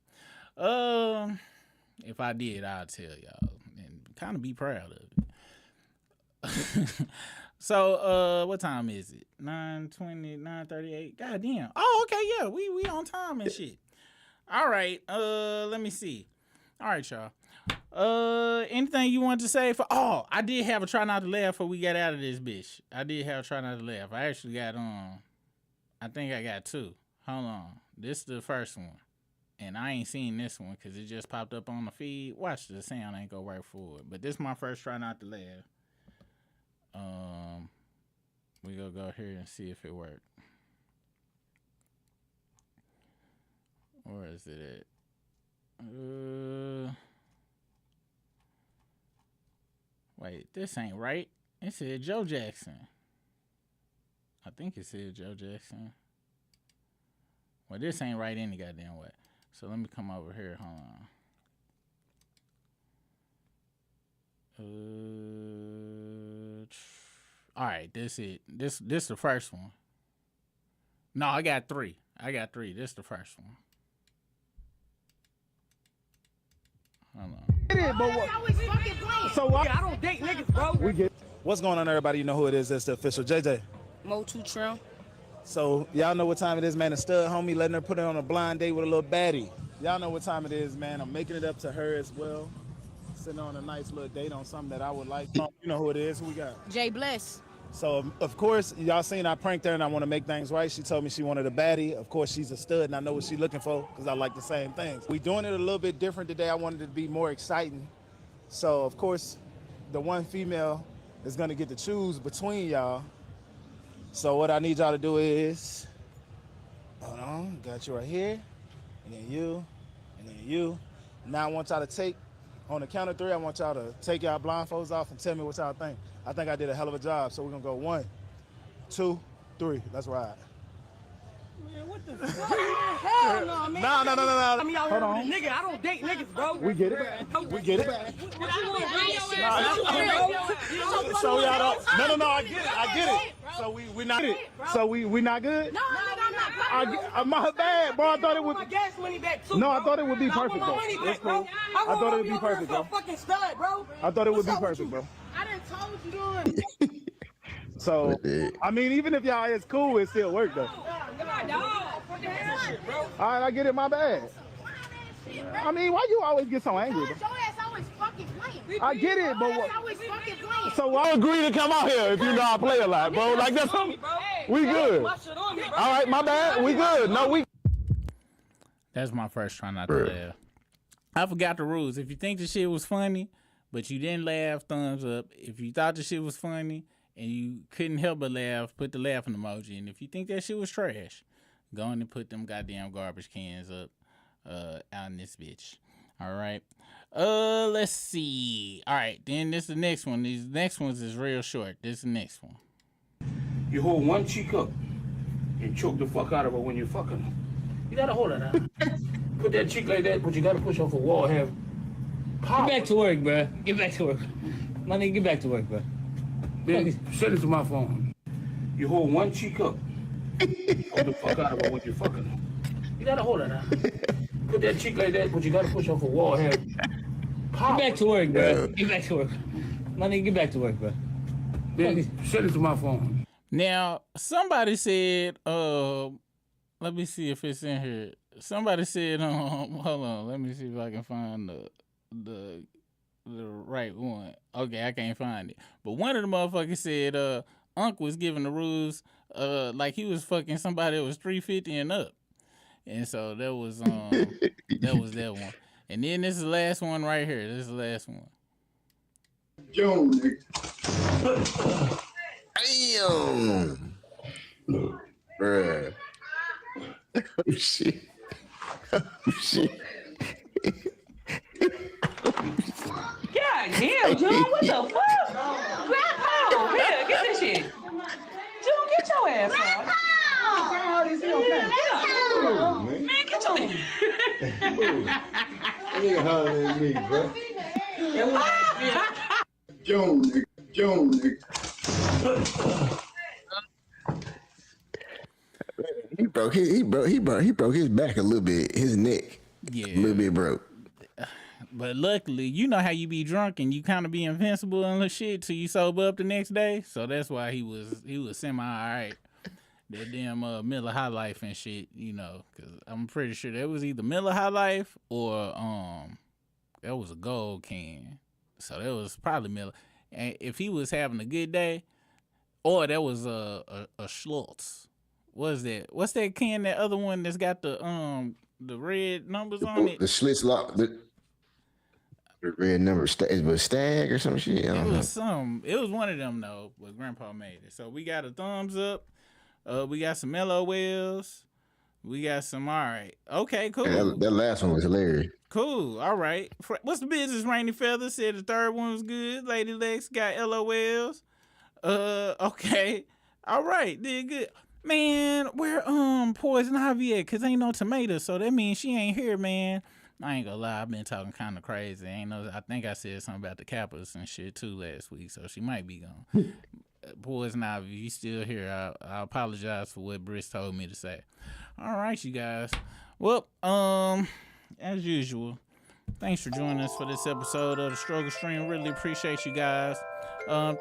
If I did, I'll tell y'all and kind of be proud of it. So, what time is it? 9:20, 9:38. God damn. Oh, okay, yeah, we on time and shit. All right. Let me see. All right, y'all. Anything you want to say for? Oh, I did have a try not to laugh before we got out of this bitch. I did have a try not to laugh. I actually got I think I got 2. Hold on. This is the first one. And I ain't seen this one because it just popped up on the feed. Watch, the sound ain't gonna work for it. But this is my first try not to laugh. We gonna go here and see if it worked. Where is it at? Wait, this ain't right. It said Joe Jackson. I think it said Joe Jackson. Well, this ain't right any goddamn way. So let me come over here. Hold on. All right, this it. This the first one. No, I got 3. This is the first one. Hold on. So I don't date niggas, bro. What's going on, everybody? You know who it is. That's the official JJ. Mo2 Trim. So y'all know what time it is, man. The stud homie letting her put her on a blind date with a little baddie. Y'all know what time it is, man. I'm making it up to her as well. Sitting on a nice little date on something that I would like. You know who it is. Who we got? Jay Bless. So, of course, y'all seen I pranked her and I want to make things right. She told me she wanted a baddie. Of course, she's a stud and I know what she's looking for because I like the same things. We doing it a little bit different today. I wanted it to be more exciting. So, of course, the one female is going to get to choose between y'all. So what I need y'all to do is, hold on, got you right here, and then you, and then you. Now I want y'all to take, on the count of 3, I want y'all to take y'all blindfolds off and tell me what y'all think. I think I did a hell of a job, so we're gonna go 1, 2, 3. Let's ride. Man, what the fuck? Hell no, man. No. I mean, Hold on. Nigga, I don't date niggas, bro. We get it back. We get it back. What you want, bro? So y'all don't. No. I get it. So we not it. So we not good. No, I'm not. My bad, bro. I thought it would. My gas money back too. No, I thought it would be perfect, I though. want my money That's back, bro. cool. I thought it would be perfect, bro. Fucking stud, bro. I thought it would be perfect, bro. I done told you. So, I mean, even if y'all is cool, it still work though. All right, I get it. My bad. I mean, why you always get so angry? Bro? I get it, but what? So I agree to come out here if you know I play a lot, bro. Like that's something. We good. All right, my bad. We good. No, we. That's my first try not to laugh. I forgot the rules. If you think the shit was funny, but you didn't laugh, thumbs up. If you thought the shit was funny and you couldn't help but laugh, put the laughing emoji. And if you think that shit was trash, go on and put them goddamn garbage cans up out in this bitch. All right. Let's see. All right, then this is the next one. These next ones is real short. This is the next one. You hold one cheek up and choke the fuck out of her when you're fucking her. You gotta hold her down. Put that cheek like that, but you gotta push off a wall. Have power. Get back to work, bro. Get back to work. My nigga, get back to work, bro. Then send it to my phone. You hold one cheek up. Hold the fuck out of her when you're fucking her. You gotta hold her down. Put that cheek like that, but you gotta push off a wall. Have power. Get back to work, bro. Get back to work. My nigga, get back to work, bro. Then send it to my phone. Now, somebody said, let me see if it's in here. Somebody said, hold on, let me see if I can find the right one. Okay, I can't find it. But one of the motherfuckers said, Unc was giving the rules, like he was fucking somebody that was 350 and up. And so that was that one. And then this is the last one right here. This is the last one. Yo, nigga. Damn. Bruh. Oh, shit. Oh, shit. God damn, John, what the fuck? Grandpa, here, get this shit. John, get your ass out. Man, get your ass. You hollering at me, bro. Joe, nigga. He broke his back a little bit, his neck. Yeah. A little bit broke. But luckily, you know how you be drunk and you kind of be invincible and shit till you sober up the next day. So that's why he was semi all right. That damn Miller High Life and shit, you know, because I'm pretty sure that was either Miller High Life or that was a gold can. So that was probably Miller. And if he was having a good day, or that was a Schultz. What is that? What's that can? That other one that's got the red numbers on it. The Schlitz lock. The red number. It was Stag or some shit. I don't know. It was one of them though. But Grandpa made it. So we got a thumbs up. We got some LOLs. We got some all right. Okay, cool. Yeah, that last one was hilarious. Cool. All right. What's the business? Rainy Feather said the third one was good. Lady Lex got LOLs. Okay. All right. Did good. Man, where Poison Ivy at? Cause ain't no tomato, so that means she ain't here, man. I ain't gonna lie, I've been talking kind of crazy. I think I said something about the Kappas and shit too last week, so she might be gone. Poison Ivy, if you still here, I apologize for what Briss told me to say. All right, you guys. Well, as usual, thanks for joining us for this episode of the Struggle Stream. Really appreciate you guys.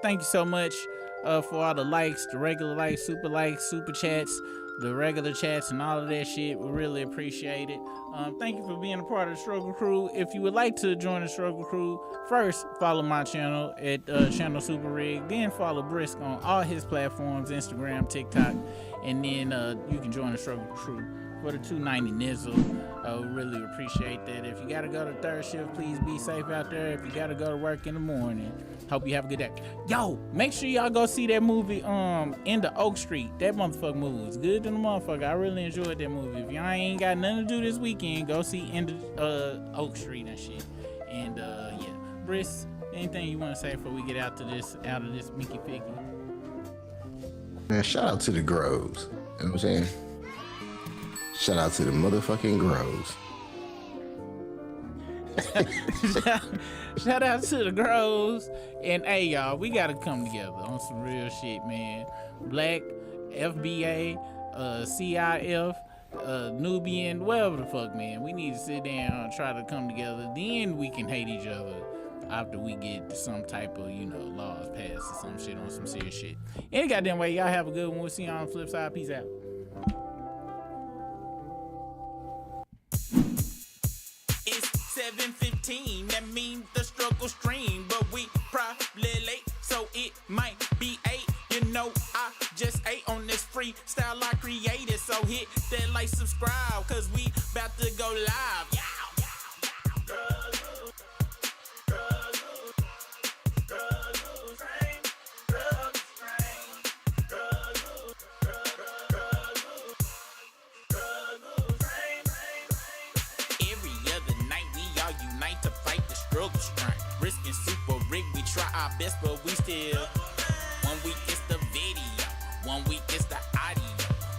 Thank you so much. for all the likes, the regular likes, super chats, the regular chats, and all of that shit. We really appreciate it. Thank you for being a part of the Struggle Crew. If you would like to join the Struggle Crew, first follow my channel at Channel Super Rig, then follow Brisk on all his platforms, Instagram, TikTok, and then you can join the Struggle Crew for the $2.90 nizzle. I would really appreciate that. If you gotta go to third shift, please be safe out there. If you gotta go to work in the morning, hope you have a good day. Yo, make sure y'all go see that movie, Into Oak Street. That motherfucking movie was good than the motherfucker. I really enjoyed that movie. If y'all ain't got nothing to do this weekend, go see Into Oak Street and shit. And yeah, Briss, anything you want to say before we get out of this Mickey Piggy? Man, shout out to the Groves. You know what I'm saying? Shout out to the motherfucking Groves. Shout out to the Groves. And hey, y'all, we gotta come together on some real shit, man. Black, FBA, CIF, Nubian, whatever the fuck, man. We need to sit down and try to come together. Then we can hate each other after we get some type of, laws passed or some shit on some serious shit. Any goddamn way, y'all have a good one. We'll see you on the flip side. Peace out. It's 7:15, that means the struggle stream, but we probably late, so it might be 8. I just ate on this freestyle I created, so hit that like, subscribe, cause we about to go live. Struggle strain, risking super rig. We try our best, but we still. 1 week it's the video, 1 week it's the audio.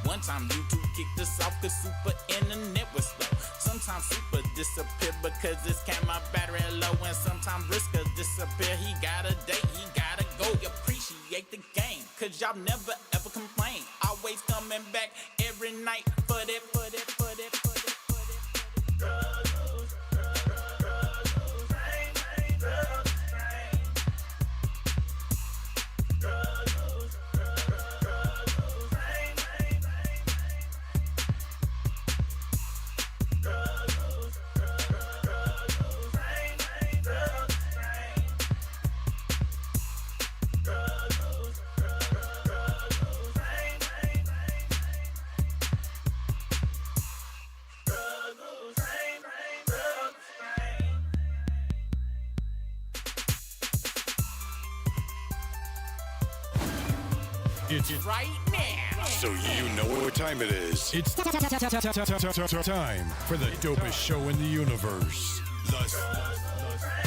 One time YouTube kicked us off cause super internet was slow. Sometimes super disappear because his camera battery low, and sometimes Risker disappear. He got a date, he gotta go. Appreciate the game, cause y'all never ever complain. Always coming back every night for that. It's right now. So you know what time it is. It's time for the dopest show in the universe. The